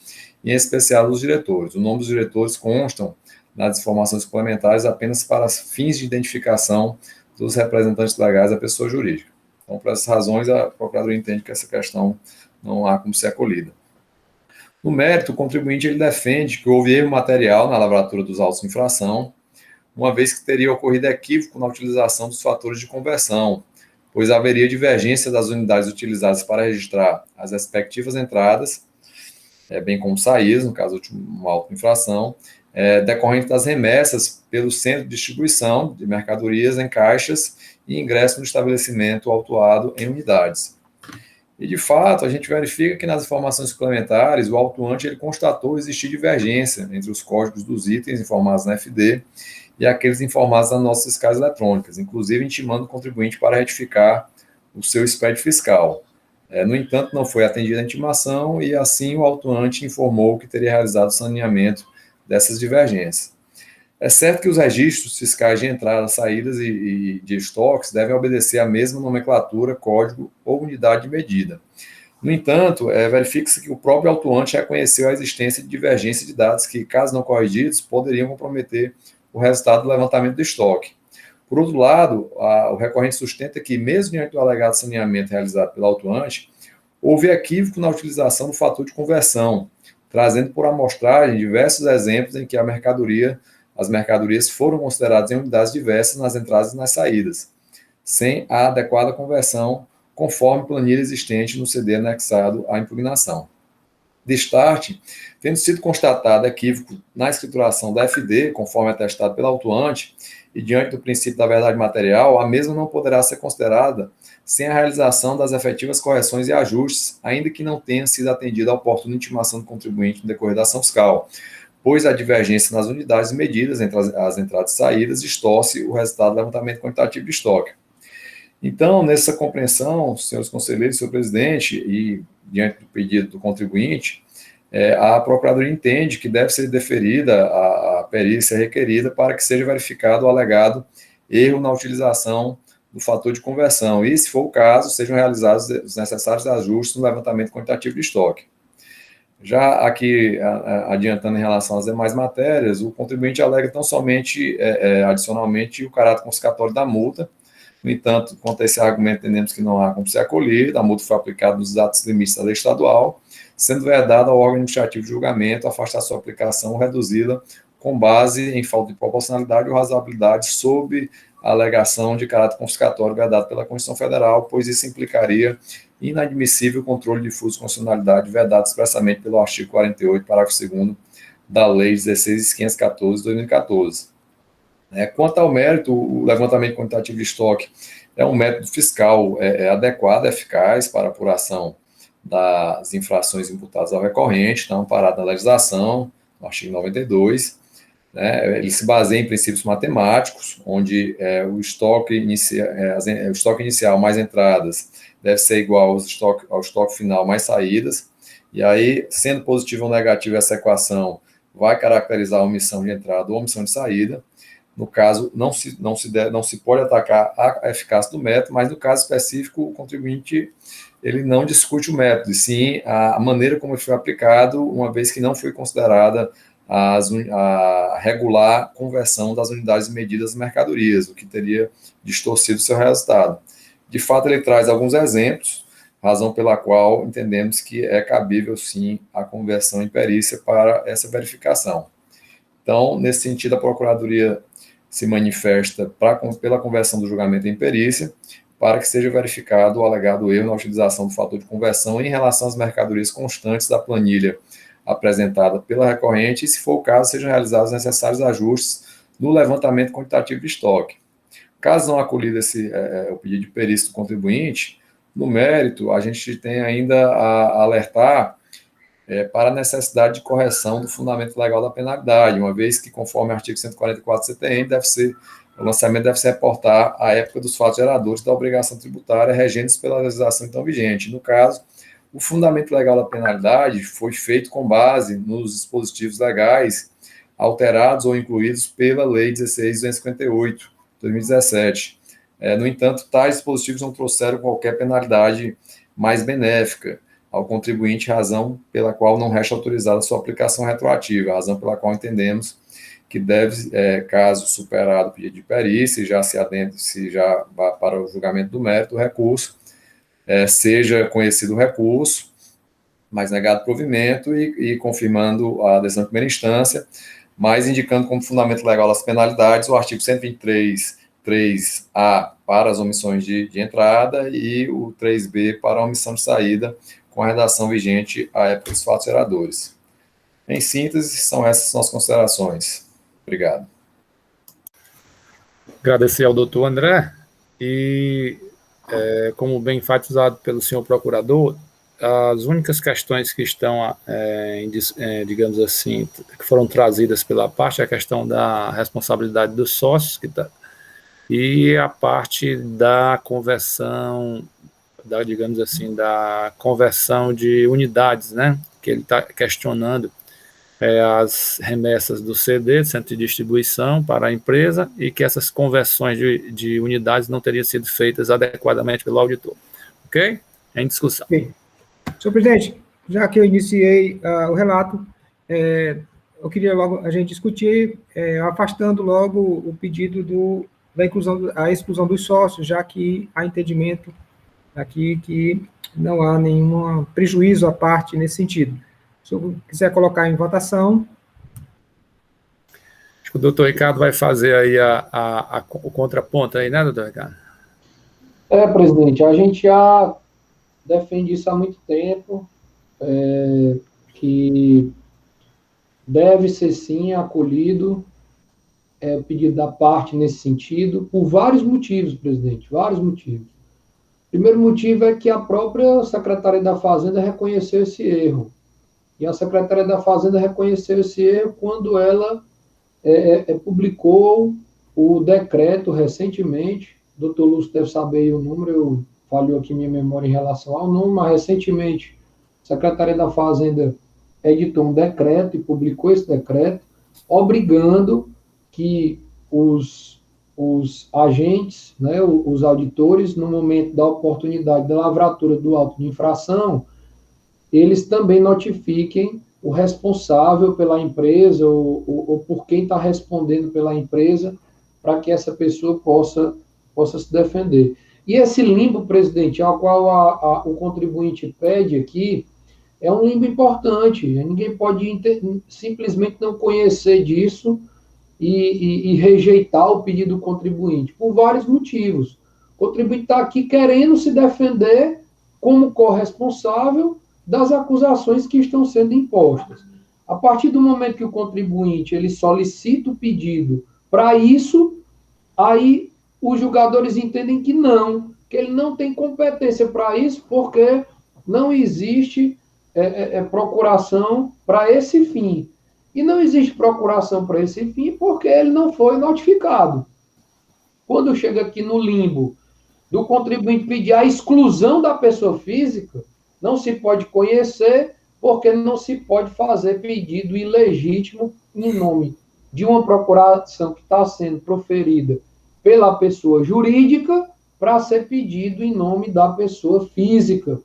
e em especial dos diretores. O nome dos diretores constam nas informações complementares apenas para fins de identificação dos representantes legais da pessoa jurídica. Então, por essas razões, a Procuradoria entende que essa questão não há como ser acolhida. No mérito, o contribuinte ele defende que houve erro material na lavratura dos autos de infração, uma vez que teria ocorrido equívoco na utilização dos fatores de conversão, pois haveria divergência das unidades utilizadas para registrar as respectivas entradas, bem como saídas, no caso de uma auto de infração, decorrente das remessas pelo centro de distribuição de mercadorias em caixas e ingresso no estabelecimento autuado em unidades. E, de fato, a gente verifica que nas informações suplementares, o autuante ele constatou existir divergência entre os códigos dos itens informados na FD e aqueles informados nas notas fiscais eletrônicas, inclusive intimando o contribuinte para retificar o seu SPED fiscal. No entanto, não foi atendida a intimação e, assim, o autuante informou que teria realizado o saneamento dessas divergências. É certo que os registros fiscais de entradas, saídas e de estoques devem obedecer à mesma nomenclatura, código ou unidade de medida. No entanto, verifica-se que o próprio autuante reconheceu a existência de divergência de dados que, caso não corrigidos, poderiam comprometer o resultado do levantamento do estoque. Por outro lado, o recorrente sustenta que, mesmo diante do alegado saneamento realizado pelo autuante, houve equívoco na utilização do fator de conversão, trazendo por amostragem diversos exemplos em que as mercadorias foram consideradas em unidades diversas nas entradas e nas saídas, sem a adequada conversão, conforme planilha existente no CD anexado à impugnação. De start, tendo sido constatado equívoco na escrituração da FD, conforme atestado pelo autuante, e diante do princípio da verdade material, a mesma não poderá ser considerada sem a realização das efetivas correções e ajustes, ainda que não tenha sido atendida a oportuna intimação do contribuinte no decorrer da ação fiscal, pois a divergência nas unidades medidas entre as entradas e saídas distorce o resultado do levantamento quantitativo de estoque. Então, nessa compreensão, senhores conselheiros, senhor presidente, e diante do pedido do contribuinte, a Procuradoria entende que deve ser deferida a perícia requerida para que seja verificado o alegado erro na utilização do fator de conversão e, se for o caso, sejam realizados os necessários ajustes no levantamento quantitativo de estoque. Já aqui, adiantando em relação às demais matérias, o contribuinte alega tão somente, adicionalmente, o caráter confiscatório da multa. No entanto, quanto a esse argumento, entendemos que não há como ser acolhido, a multa foi aplicada nos atos limites da lei estadual, sendo vedada ao órgão administrativo de julgamento afastar sua aplicação ou reduzi-la com base em falta de proporcionalidade ou razoabilidade sob a alegação de caráter confiscatório vedado pela Constituição Federal, pois isso implicaria inadmissível controle difuso de constitucionalidade vedado expressamente pelo artigo 48, parágrafo 2º da Lei 16.514 de 2014. Quanto ao mérito, o levantamento quantitativo de estoque é um método fiscal adequado, eficaz para apuração das infrações imputadas ao recorrente, está amparado na legislação, no artigo 92, ele se baseia em princípios matemáticos, onde o estoque inicial mais entradas deve ser igual ao estoque final mais saídas, e aí, sendo positivo ou negativo essa equação, vai caracterizar a omissão de entrada ou omissão de saída. No caso, não se pode atacar a eficácia do método, mas no caso específico, o contribuinte ele não discute o método, e sim a maneira como ele foi aplicado, uma vez que não foi considerada a regular conversão das unidades medidas de mercadorias, o que teria distorcido o seu resultado. De fato, ele traz alguns exemplos, razão pela qual entendemos que é cabível, sim, a conversão em perícia para essa verificação. Então, nesse sentido, a Procuradoria se manifesta pela conversão do julgamento em perícia, para que seja verificado o alegado erro na utilização do fator de conversão em relação às mercadorias constantes da planilha apresentada pela recorrente, e, se for o caso, sejam realizados os necessários ajustes no levantamento quantitativo de estoque. Caso não acolhido o pedido de perícia do contribuinte, no mérito, a gente tem ainda a alertar para a necessidade de correção do fundamento legal da penalidade, uma vez que, conforme o artigo 144 do CTN, o lançamento deve se reportar à época dos fatos geradores da obrigação tributária regentes pela legislação então vigente. No caso, o fundamento legal da penalidade foi feito com base nos dispositivos legais alterados ou incluídos pela Lei 16.258, de 2017. No entanto, tais dispositivos não trouxeram qualquer penalidade mais benéfica ao contribuinte, razão pela qual não resta autorizada a sua aplicação retroativa, razão pela qual entendemos que deve, caso superado o pedido de perícia, se já vá para o julgamento do mérito do recurso, seja conhecido o recurso, mas negado provimento e confirmando a decisão de primeira instância, mas indicando como fundamento legal das penalidades o artigo 123.3a para as omissões de entrada e o 3b para a omissão de saída, com a redação vigente à época dos fatos geradores. Em síntese, são essas nossas considerações. Obrigado. Agradecer ao doutor André, e, como bem enfatizado pelo senhor procurador, as únicas questões que estão, digamos assim, que foram trazidas pela parte, é a questão da responsabilidade dos sócios, e a parte da conversão, digamos assim, da conversão de unidades, né, que ele está questionando, as remessas do CD, centro de distribuição, para a empresa, e que essas conversões de unidades não teriam sido feitas adequadamente pelo auditor. Ok? Em discussão. Bem, senhor presidente, já que eu iniciei o relato, eu queria logo a gente discutir, afastando logo o pedido a exclusão dos sócios, já que há entendimento aqui que não há nenhum prejuízo à parte nesse sentido. Se eu quiser colocar em votação. Acho que o doutor Ricardo vai fazer aí o contraponto aí, né, doutor Ricardo? Presidente, a gente já defende isso há muito tempo, que deve ser, sim, acolhido o pedido da parte nesse sentido, por vários motivos, presidente, vários motivos. O primeiro motivo é que a própria Secretaria da Fazenda reconheceu esse erro. E a Secretaria da Fazenda reconheceu esse erro quando ela publicou o decreto recentemente. O doutor Lúcio deve saber o número, eu falhou aqui minha memória em relação ao número, mas recentemente a Secretaria da Fazenda editou um decreto e publicou esse decreto, obrigando que os agentes, né, os auditores, no momento da oportunidade da lavratura do auto de infração, eles também notifiquem o responsável pela empresa ou por quem está respondendo pela empresa, para que essa pessoa possa se defender. E esse limbo, presidente, ao qual o contribuinte pede aqui, é um limbo importante. Ninguém pode simplesmente não conhecer disso e rejeitar o pedido do contribuinte, por vários motivos. O contribuinte está aqui querendo se defender como corresponsável das acusações que estão sendo impostas. A partir do momento que o contribuinte ele solicita o pedido para isso, aí os julgadores entendem que ele não tem competência para isso, porque não existe procuração para esse fim. E não existe procuração para esse fim porque ele não foi notificado. Quando chega aqui no limbo do contribuinte pedir a exclusão da pessoa física, não se pode conhecer, porque não se pode fazer pedido ilegítimo em nome de uma procuração que está sendo proferida pela pessoa jurídica para ser pedido em nome da pessoa física.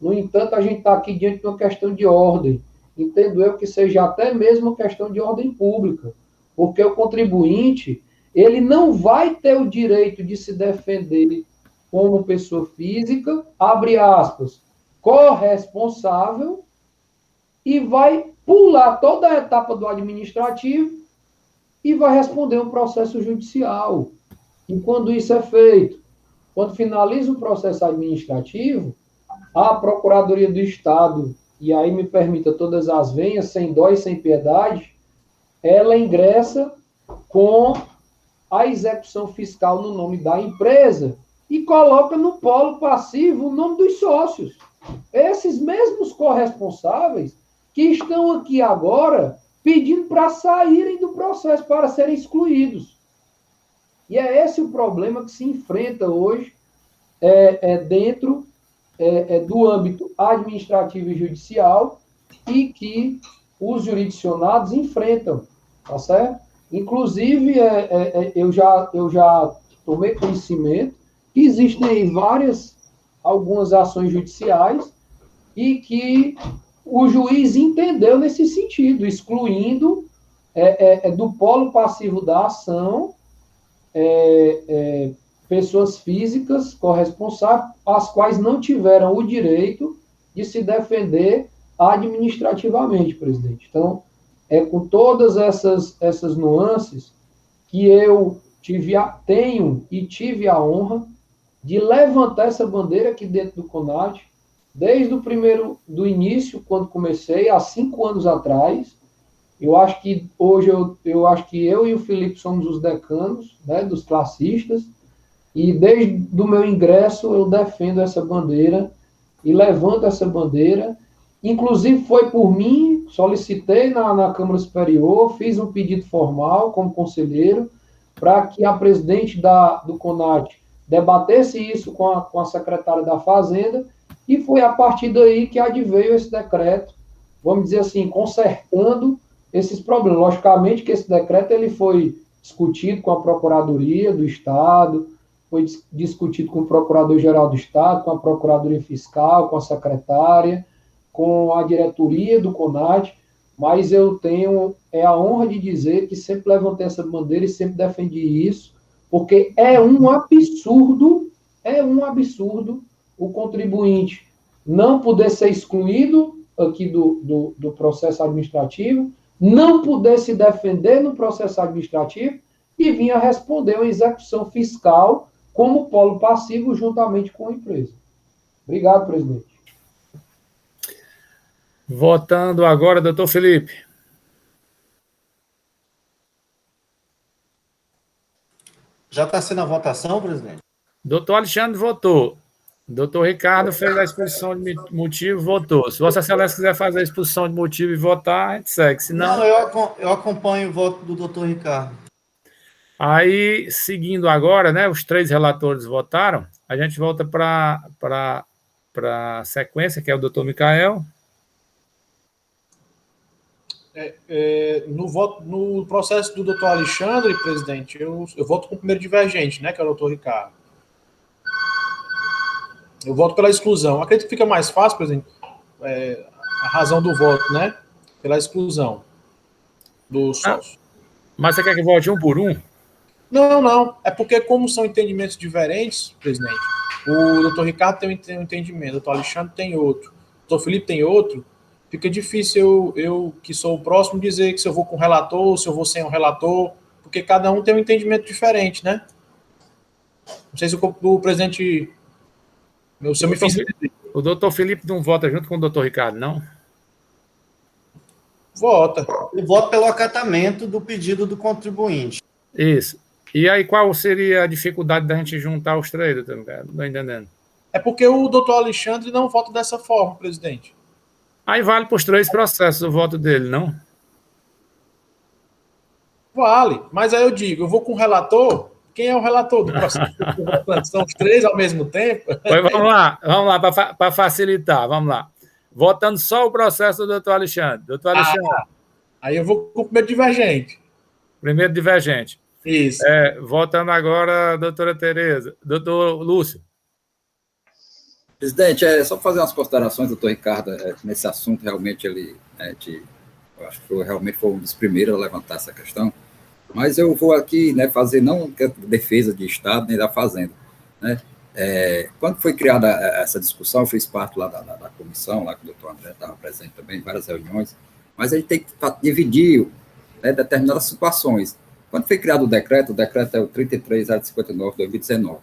No entanto, a gente está aqui diante de uma questão de ordem. Entendo eu que seja até mesmo uma questão de ordem pública, porque o contribuinte ele não vai ter o direito de se defender como pessoa física, abre aspas, corresponsável, e vai pular toda a etapa do administrativo e vai responder um processo judicial. E quando isso é feito, quando finaliza o processo administrativo, a Procuradoria do Estado, e aí me permita todas as venhas, sem dó e sem piedade, ela ingressa com a execução fiscal no nome da empresa e coloca no polo passivo o nome dos sócios. Esses mesmos corresponsáveis que estão aqui agora pedindo para saírem do processo, para serem excluídos. E é esse o problema que se enfrenta hoje dentro do âmbito administrativo e judicial e que os jurisdicionados enfrentam, tá certo? Inclusive, eu já tomei conhecimento que existem algumas ações judiciais e que o juiz entendeu nesse sentido, excluindo do polo passivo da ação pessoas físicas corresponsáveis, as quais não tiveram o direito de se defender administrativamente, presidente. Então, com todas essas nuances que eu tenho e tive a honra de levantar essa bandeira aqui dentro do CONAT, desde do início, quando comecei, há 5 anos atrás. Eu acho que hoje eu e o Felipe somos os decanos, né, dos classistas, e desde o meu ingresso eu defendo essa bandeira e levanto essa bandeira. Inclusive foi por mim, solicitei na Câmara Superior, fiz um pedido formal como conselheiro para que a presidente do CONAT debatesse isso com a secretária da Fazenda, e foi a partir daí que adveio esse decreto, vamos dizer assim, consertando esses problemas. Logicamente que esse decreto ele foi discutido com a Procuradoria do Estado, foi discutido com o Procurador-Geral do Estado, com a Procuradoria Fiscal, com a secretária, com a diretoria do CONAT, mas eu tenho a honra de dizer que sempre levantei essa bandeira e sempre defendi isso, porque é um absurdo o contribuinte não poder ser excluído aqui do processo administrativo, não poder se defender no processo administrativo e vir a responder uma execução fiscal como polo passivo juntamente com a empresa. Obrigado, presidente. Votando agora, doutor Felipe. Já está sendo a votação, presidente? Doutor Alexandre votou. Doutor Ricardo fez a exposição de motivo e votou. Se Vossa Excelência quiser fazer a exposição de motivo e votar, a gente segue. Senão... Não, eu acompanho o voto do doutor Ricardo. Aí, seguindo agora, né, os 3 relatores votaram, a gente volta para a sequência, que é o doutor Micael. No processo do doutor Alexandre, presidente, eu voto com o primeiro divergente, né, que é o doutor Ricardo. Eu voto pela exclusão. Acredito que fica mais fácil, presidente, a razão do voto, né, pela exclusão do sócio. Mas você quer que vote um por um? Não. É porque, como são entendimentos diferentes, presidente, o doutor Ricardo tem um entendimento, o doutor Alexandre tem outro, o doutor Felipe tem outro, fica difícil eu, que sou o próximo, dizer que se eu vou com o relator, se eu vou sem o relator, porque cada um tem um entendimento diferente, né? Não sei se o presidente... Se eu me fiz... O doutor Felipe não vota junto com o doutor Ricardo, não? Vota. Eu voto pelo acatamento do pedido do contribuinte. Isso. E aí, qual seria a dificuldade da gente juntar os 3, doutor Ricardo? Não estou entendendo. É porque o doutor Alexandre não vota dessa forma, presidente. Aí vale para os 3 processos o voto dele, não? Vale, mas aí eu digo, eu vou com o relator. Quem é o relator do processo? São os 3 ao mesmo tempo? Pois vamos lá, para facilitar, vamos lá. Votando só o processo do doutor Alexandre. Doutor Alexandre. Aí eu vou com o primeiro divergente. Primeiro divergente. Isso. Votando agora a doutora Tereza. Doutor Lúcio. Presidente, só fazer umas considerações, doutor Ricardo, nesse assunto, realmente eu acho que realmente foi um dos primeiros a levantar essa questão, mas eu vou aqui, né, fazer não defesa de Estado nem da Fazenda, né? Quando foi criada essa discussão, eu fiz parte lá da comissão, lá que o doutor André estava presente também, em várias reuniões, mas a gente tem que dividir, né, determinadas situações. Quando foi criado o decreto é o 33.059 de 2019,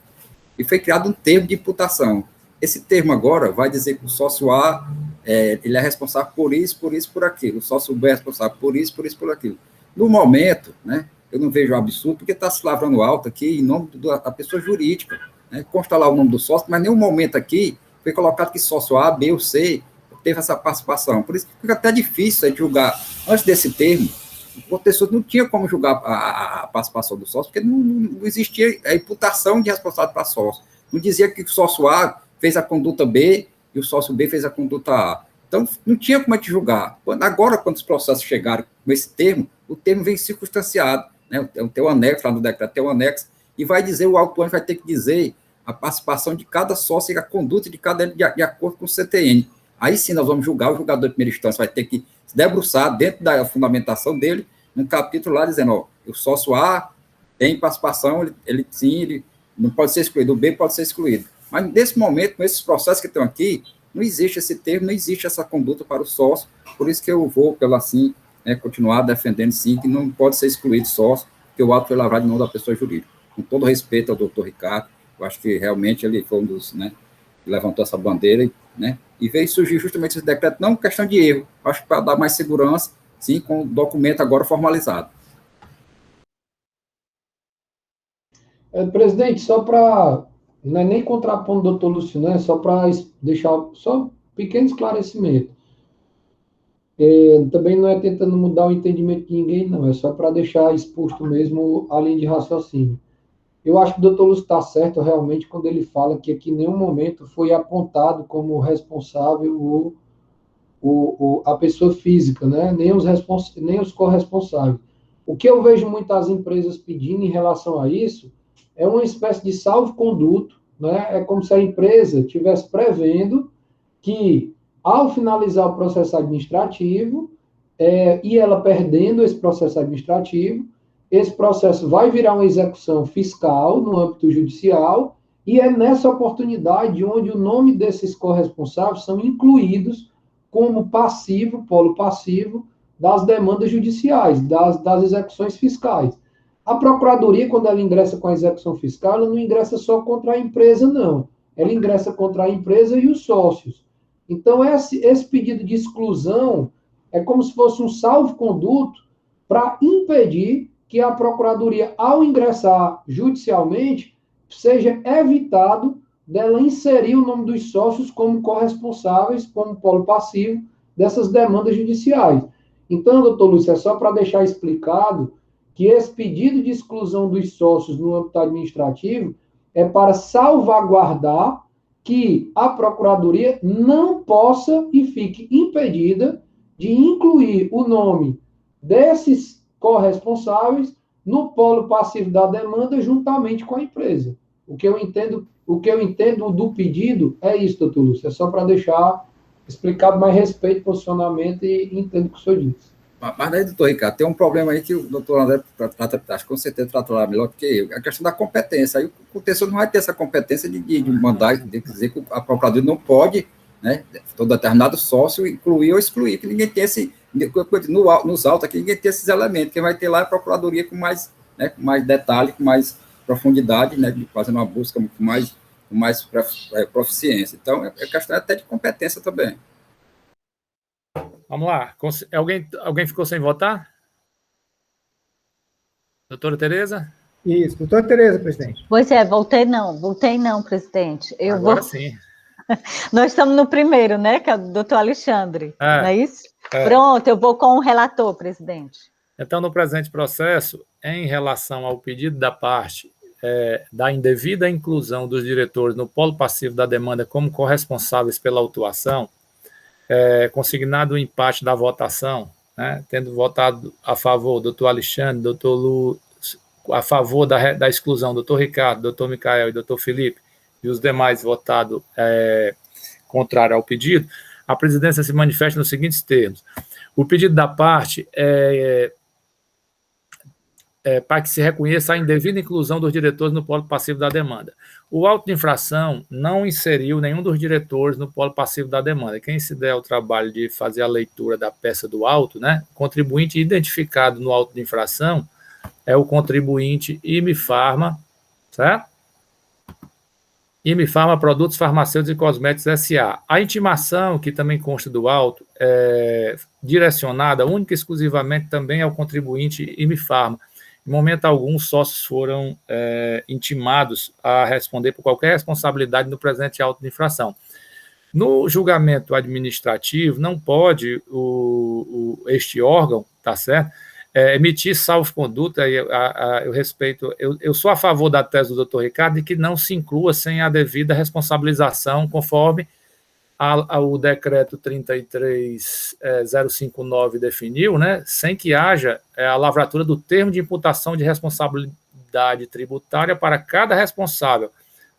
e foi criado um termo de imputação. Esse termo agora vai dizer que o sócio A ele é responsável por isso, por aquilo, o sócio B é responsável por isso, por aquilo. No momento, né, eu não vejo absurdo, porque está se lavrando alto aqui em nome da pessoa jurídica, né, consta lá o nome do sócio, mas em nenhum momento aqui foi colocado que sócio A, B ou C teve essa participação. Por isso que fica até difícil de julgar. Antes desse termo, o professor não tinha como julgar a participação do sócio, porque não existia a imputação de responsável para sócio. Não dizia que o sócio A fez a conduta B e o sócio B fez a conduta A. Então, não tinha como a gente julgar. Agora, quando os processos chegaram com esse termo, o termo vem circunstanciado, né? Tem o anexo lá no decreto, tem o anexo, e vai dizer, o autuante vai ter que dizer a participação de cada sócio e a conduta de cada de acordo com o CTN. Aí sim nós vamos julgar, o julgador de primeira instância vai ter que se debruçar dentro da fundamentação dele, num capítulo lá dizendo, ó, o sócio A tem participação, ele não pode ser excluído, o B pode ser excluído. Mas nesse momento, com esses processos que estão aqui, não existe esse termo, não existe essa conduta para o sócio, por isso que eu vou, continuar defendendo, sim, que não pode ser excluído sócio, porque o ato foi lavrado em nome da pessoa jurídica. Com todo respeito ao doutor Ricardo, eu acho que realmente ele foi um dos, né, que levantou essa bandeira, né, e veio surgir justamente esse decreto, não questão de erro, acho que para dar mais segurança, sim, com o documento agora formalizado. Presidente, só para... Não é nem contrapondo o doutor Lúcio, né? Só para deixar só um pequeno esclarecimento. Também não é tentando mudar o entendimento de ninguém, não. É só para deixar exposto mesmo a linha de raciocínio. Eu acho que o doutor Lúcio está certo realmente quando ele fala que aqui em nenhum momento foi apontado como responsável a pessoa física, né? Nem os corresponsáveis. O que eu vejo muitas empresas pedindo em relação a isso é uma espécie de salvo-conduto, né? É como se a empresa estivesse prevendo que, ao finalizar o processo administrativo, e ela perdendo esse processo administrativo, esse processo vai virar uma execução fiscal no âmbito judicial, e é nessa oportunidade onde o nome desses corresponsáveis são incluídos como passivo, polo passivo, das demandas judiciais, das execuções fiscais. A Procuradoria, quando ela ingressa com a execução fiscal, ela não ingressa só contra a empresa, não. Ela ingressa contra a empresa e os sócios. Então, esse pedido de exclusão é como se fosse um salvo-conduto para impedir que a Procuradoria, ao ingressar judicialmente, seja evitado dela inserir o nome dos sócios como corresponsáveis, como polo passivo dessas demandas judiciais. Então, doutor Lúcio, é só para deixar explicado que esse pedido de exclusão dos sócios no âmbito administrativo é para salvaguardar que a Procuradoria não possa e fique impedida de incluir o nome desses corresponsáveis no polo passivo da demanda juntamente com a empresa. O que eu entendo do pedido é isso, doutor Lúcio, é só para deixar explicado, mais respeito, posicionamento e entendo o que o senhor disse. Mas daí, doutor Ricardo, tem um problema aí que o doutor André, acho que com certeza tratará melhor que eu, a questão da competência. Aí o terceiro não vai ter essa competência de mandar, de dizer que a Procuradoria não pode, né, todo determinado sócio, incluir ou excluir, que ninguém tem esse, nos autos aqui, ninguém tem esses elementos. Quem vai ter lá é a Procuradoria com mais, né, com mais detalhe, com mais profundidade, né, fazendo uma busca com mais proficiência. Então, é questão até de competência também. Vamos lá. Alguém ficou sem votar? Doutora Tereza? Isso, doutora Tereza, presidente. Pois é, voltei não, presidente. Agora sim. Nós estamos no primeiro, né, que é o doutor Alexandre, não é isso? É. Pronto, eu vou com o relator, presidente. Então, no presente processo, em relação ao pedido da parte da indevida inclusão dos diretores no polo passivo da demanda como corresponsáveis pela autuação, consignado o empate da votação, né, tendo votado a favor doutor Alexandre, doutor Lu, a favor da exclusão doutor Ricardo, doutor Micael e doutor Felipe, e os demais votado contrário ao pedido, a presidência se manifesta nos seguintes termos. O pedido da parte para que se reconheça a indevida inclusão dos diretores no polo passivo da demanda. O auto de infração não inseriu nenhum dos diretores no polo passivo da demanda. Quem se der o trabalho de fazer a leitura da peça do auto, né, contribuinte identificado no auto de infração é o contribuinte Imifarma, certo? Imifarma Produtos Farmacêuticos e Cosméticos S.A. A intimação, que também consta do auto, é direcionada única e exclusivamente também ao contribuinte Imifarma. Em momento algum, os sócios foram intimados a responder por qualquer responsabilidade no presente auto de infração. No julgamento administrativo, não pode este órgão, tá certo, emitir salvo-conduta. Eu respeito, eu sou a favor da tese do doutor Ricardo de que não se inclua sem a devida responsabilização, conforme o decreto 33059 definiu, né, sem que haja a lavratura do termo de imputação de responsabilidade tributária para cada responsável,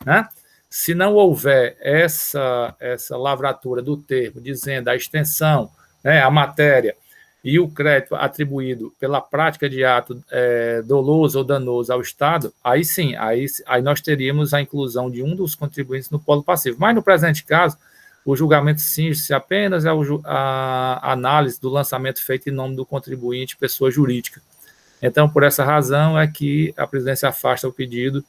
né? Se não houver essa lavratura do termo dizendo a extensão, né, a matéria e o crédito atribuído pela prática de ato doloso ou danoso ao Estado, aí sim, aí nós teríamos a inclusão de um dos contribuintes no polo passivo. Mas no presente caso, o julgamento cinge-se apenas a análise do lançamento feito em nome do contribuinte, pessoa jurídica. Então, por essa razão é que a presidência afasta o pedido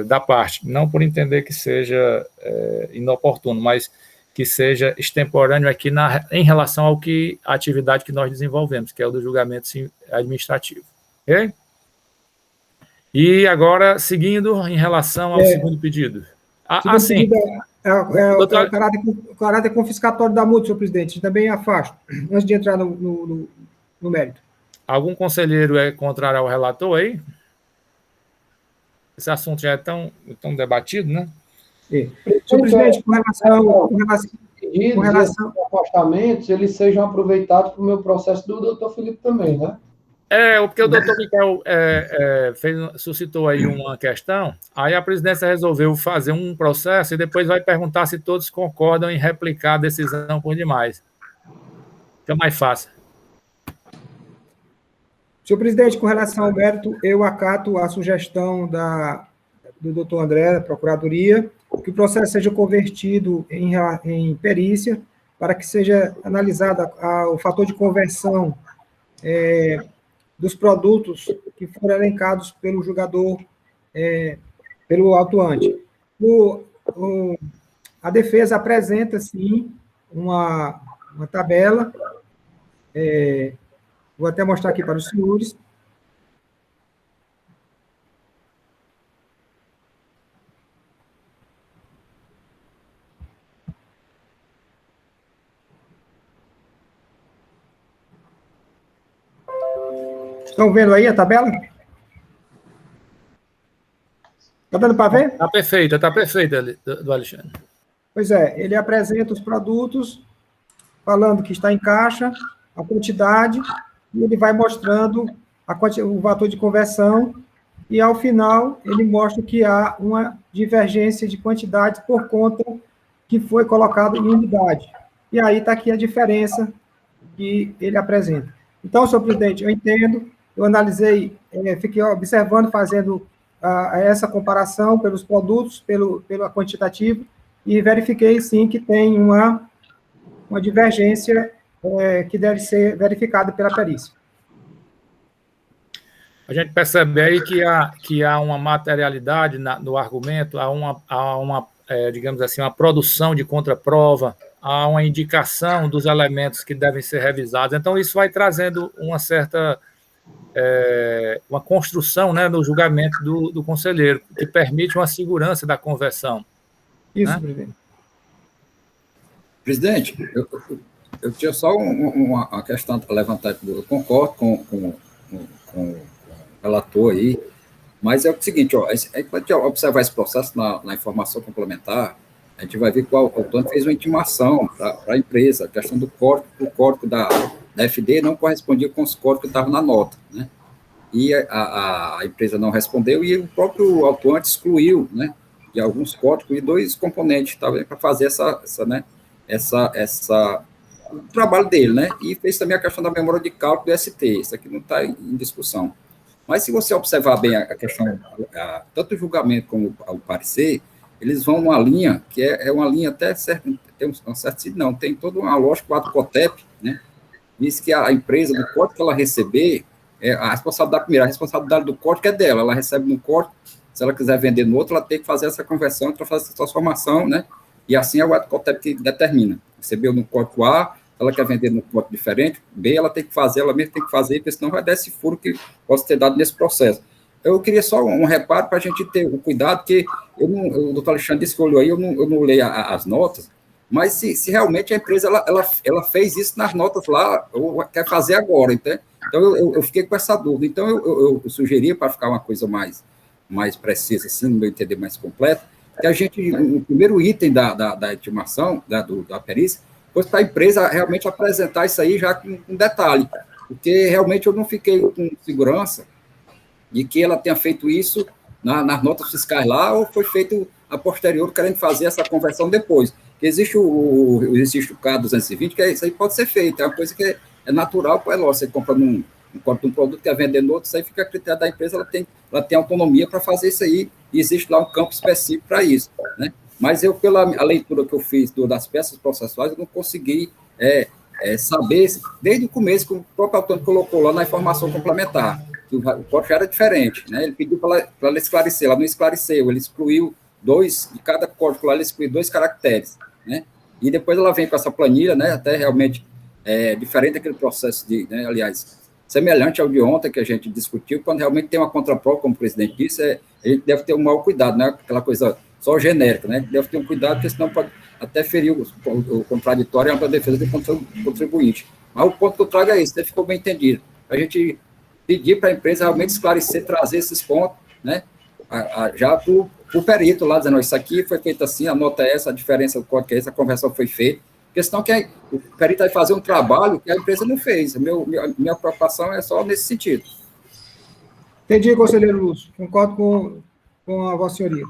da parte, não por entender que seja inoportuno, mas que seja extemporâneo aqui em relação à atividade que nós desenvolvemos, que é o do julgamento administrativo. Ok? E agora, seguindo em relação ao segundo pedido. Sim. O caráter confiscatório da multa, senhor presidente, também afasta, antes de entrar no mérito. Algum conselheiro é contrário ao relator aí? Esse assunto já é tão debatido, né? Senhor presidente, com relação aos afastamentos, eles sejam aproveitados para o meu processo do doutor Felipe também, né? Porque o doutor Micael suscitou aí uma questão, aí a presidência resolveu fazer um processo e depois vai perguntar se todos concordam em replicar a decisão por demais. Fica mais fácil. Senhor presidente, com relação ao mérito, eu acato a sugestão do doutor André, da Procuradoria, que o processo seja convertido em perícia, para que seja analisado o fator de conversão dos produtos que foram elencados pelo julgador, pelo autuante. A defesa apresenta, sim, uma tabela, vou até mostrar aqui para os senhores. Estão vendo aí a tabela? Está dando para ver? Está perfeita, do Alexandre. Pois é, ele apresenta os produtos, falando que está em caixa, a quantidade, e ele vai mostrando o fator de conversão, e ao final ele mostra que há uma divergência de quantidade por conta que foi colocado em unidade. E aí está aqui a diferença que ele apresenta. Então, senhor presidente, eu entendo, eu analisei, fiquei observando, fazendo essa comparação pelos produtos, pelo quantitativo, e verifiquei, sim, que tem uma divergência que deve ser verificada pela perícia. A gente percebe aí que há uma materialidade no argumento, há uma digamos assim, uma produção de contraprova, há uma indicação dos elementos que devem ser revisados. Então, isso vai trazendo uma certa uma construção, né, no julgamento do conselheiro, que permite uma segurança da conversão. Isso, né? presidente. Presidente, eu tinha só uma questão para levantar. Eu concordo com o relator aí, mas é o seguinte, ó, a gente pode observar esse processo na informação complementar, a gente vai ver que o autor fez uma intimação para a empresa, a questão do código, o código da FD não correspondia com os códigos que estavam na nota, né? E a empresa não respondeu e o próprio autor excluiu, né, de alguns códigos e 2 componentes para fazer o trabalho dele, né? E fez também a questão da memória de cálculo do ST, isso aqui não está em discussão. Mas se você observar bem a questão, tanto o julgamento como o parecer, eles vão numa linha que é uma linha até certa, tem um certo sentido, não, tem toda uma lógica do COTEP, né? Diz que a empresa, do código que ela receber, a responsabilidade do código é dela, ela recebe no código, se ela quiser vender no outro, ela tem que fazer essa conversão, para fazer essa transformação, né? E assim é o COTEP que determina. Recebeu no código A, ela quer vender no código diferente, B, ela tem que fazer, ela mesma tem que fazer, porque senão vai dar esse furo que possa ter dado nesse processo. Eu queria só um reparo para a gente ter o cuidado, que o doutor Alexandre disse que olhou aí, eu não leio as notas, mas se realmente a empresa ela fez isso nas notas lá, ou quer fazer agora, entende? Então eu fiquei com essa dúvida. Então eu sugeria, para ficar uma coisa mais precisa, assim, no meu entender mais completo, que a gente, o primeiro item da intimação, da perícia, fosse para a empresa realmente apresentar isso aí já com detalhe, porque realmente eu não fiquei com segurança de que ela tenha feito isso nas notas fiscais lá, ou foi feito a posterior, querendo fazer essa conversão depois. Existe o K220, que isso aí pode ser feito, é uma coisa que é natural, é lógico, você compra um produto, quer vender no outro, isso aí fica a critério da empresa, ela tem autonomia para fazer isso aí, e existe lá um campo específico para isso, né? Mas eu, pela leitura que eu fiz das peças processuais, eu não consegui saber, desde o começo, que o próprio autor colocou lá na informação complementar, que o código já era diferente, né? Ele pediu para ela esclarecer, ela não esclareceu, ele excluiu de cada código lá, ele excluiu 2 caracteres, né? E depois ela vem com essa planilha, né? Até realmente diferente daquele processo né? Aliás, semelhante ao de ontem que a gente discutiu, quando realmente tem uma contraprova, como o presidente disse, a gente deve ter um maior cuidado, né? Aquela coisa só genérica, né? Deve ter um cuidado, porque senão pode até ferir o contraditório e a defesa do contribuinte. Mas o ponto que eu trago é isso, né? Ficou bem entendido. A gente pedir para a empresa realmente esclarecer, trazer esses pontos, né? Já para o perito lá, dizendo, isso aqui foi feito assim, a nota é essa, a diferença do código é essa, a conversão foi feita, porque senão o perito vai fazer um trabalho que a empresa não fez. Minha preocupação é só nesse sentido. Entendi, conselheiro Lúcio. Concordo com a vossa senhoria.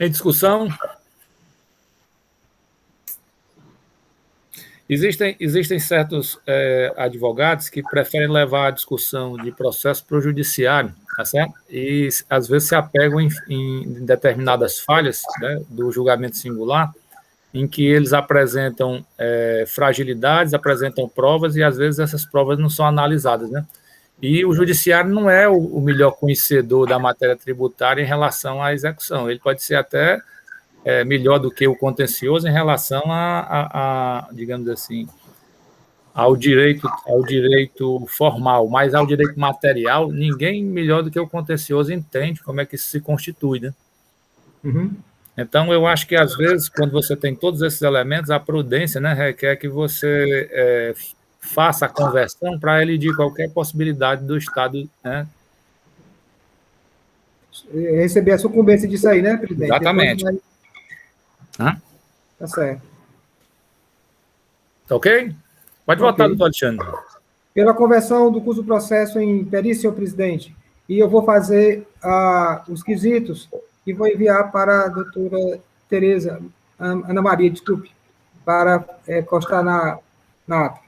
Em discussão? Existem certos advogados que preferem levar a discussão de processo para o judiciário, tá certo? E, às vezes, se apegam em determinadas falhas, né, do julgamento singular, em que eles apresentam fragilidades, apresentam provas, e, às vezes, essas provas não são analisadas, né? E o judiciário não é o melhor conhecedor da matéria tributária em relação à execução. Ele pode ser até melhor do que o contencioso em relação digamos assim, ao direito formal, mas ao direito material, ninguém melhor do que o contencioso entende como é que isso se constitui, né? Uhum. Então, eu acho que, às vezes, quando você tem todos esses elementos, a prudência, né, requer que você faça a conversão para elidir qualquer possibilidade do Estado, né? Receber a sucumbência disso aí, né, presidente? Exatamente. Tá certo. Tá ok? Pode votar, doutor Alexandre. Pela conversão do curso do processo em perícia, senhor presidente, e eu vou fazer os quesitos e vou enviar para a doutora Tereza, Ana Maria, desculpe, para constar na ata.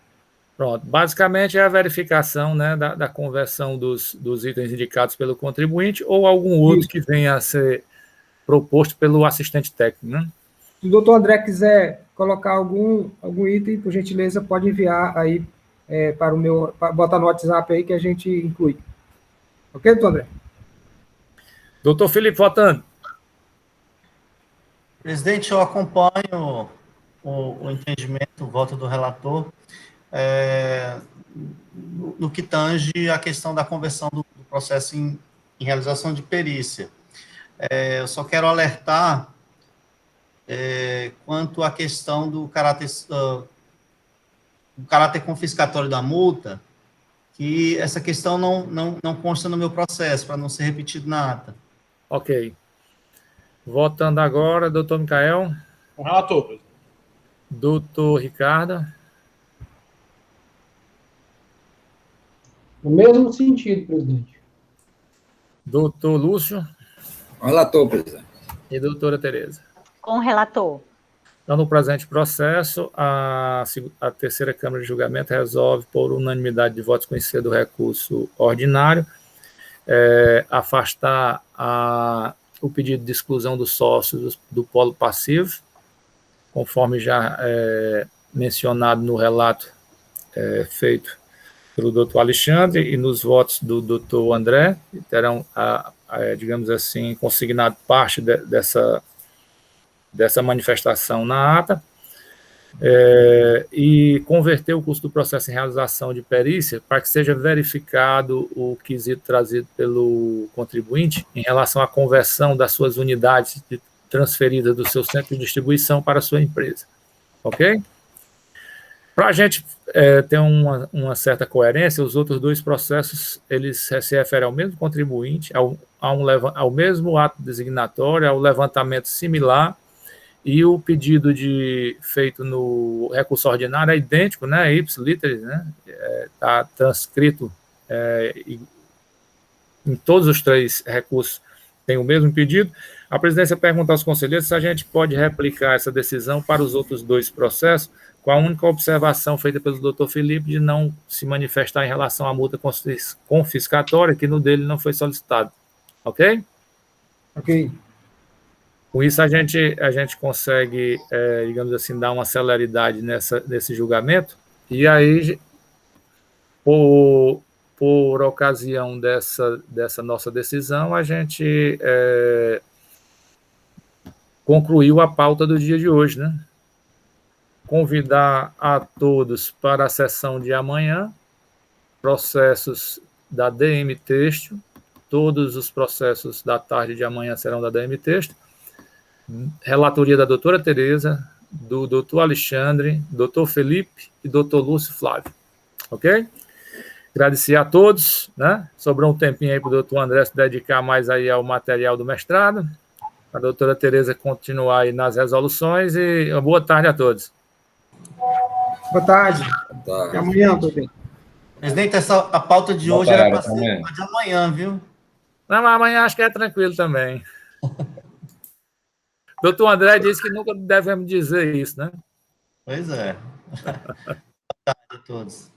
Pronto. Basicamente, é a verificação, né, da conversão dos itens indicados pelo contribuinte ou algum outro que venha a ser proposto pelo assistente técnico, né? Se o doutor André quiser colocar algum item, por gentileza, pode enviar aí para botar no WhatsApp aí que a gente inclui. Ok, doutor André? Doutor Felipe, votando. Presidente, eu acompanho o entendimento, o voto do relator, no que tange a questão da conversão do processo em realização de perícia. Eu só quero alertar quanto à questão do caráter confiscatório da multa, que essa questão não consta no meu processo, para não ser repetido na ata. Ok. Votando agora, doutor Micael. O relator, presidente. Doutor Ricardo. No mesmo sentido, presidente. Doutor Lúcio. Relator, presidente. E doutora Tereza. Com o relator. Então, no presente processo, a terceira Câmara de Julgamento resolve, por unanimidade de votos, conhecer do recurso ordinário, afastar o pedido de exclusão dos sócios do polo passivo, conforme já mencionado no relato feito pelo doutor Alexandre e nos votos do doutor André, que terão, digamos assim, consignado parte dessa manifestação na ata, e converter o custo do processo em realização de perícia para que seja verificado o quesito trazido pelo contribuinte em relação à conversão das suas unidades transferidas do seu centro de distribuição para a sua empresa. Ok? Para a gente ter uma certa coerência, os outros dois processos, eles se referem ao mesmo contribuinte, ao mesmo ato designatório, ao levantamento similar, e o pedido feito no recurso ordinário é idêntico, né, ipsis literis, né, está transcrito em todos os três recursos, tem o mesmo pedido. A presidência pergunta aos conselheiros se a gente pode replicar essa decisão para os outros dois processos, com a única observação feita pelo doutor Felipe de não se manifestar em relação à multa confiscatória, que no dele não foi solicitado. Ok? Ok. Com isso, a gente consegue, digamos assim, dar uma celeridade nesse julgamento, e aí, por ocasião dessa nossa decisão, a gente concluiu a pauta do dia de hoje, né? Convidar a todos para a sessão de amanhã, processos da DM Têxtil, todos os processos da tarde de amanhã serão da DM Têxtil, relatoria da doutora Tereza, do doutor Alexandre, doutor Felipe e doutor Lúcio Flávio. Ok? Agradecer a todos, né? Sobrou um tempinho aí para o doutor André se dedicar mais aí ao material do mestrado, a doutora Tereza continuar aí nas resoluções, e uma boa tarde a todos. Boa tarde. Até amanhã, presidente. Presidente, a pauta de hoje era para ser de amanhã, viu? Não, mas amanhã acho que é tranquilo também. Doutor André disse que nunca devemos dizer isso, né? Pois é. Boa tarde a todos.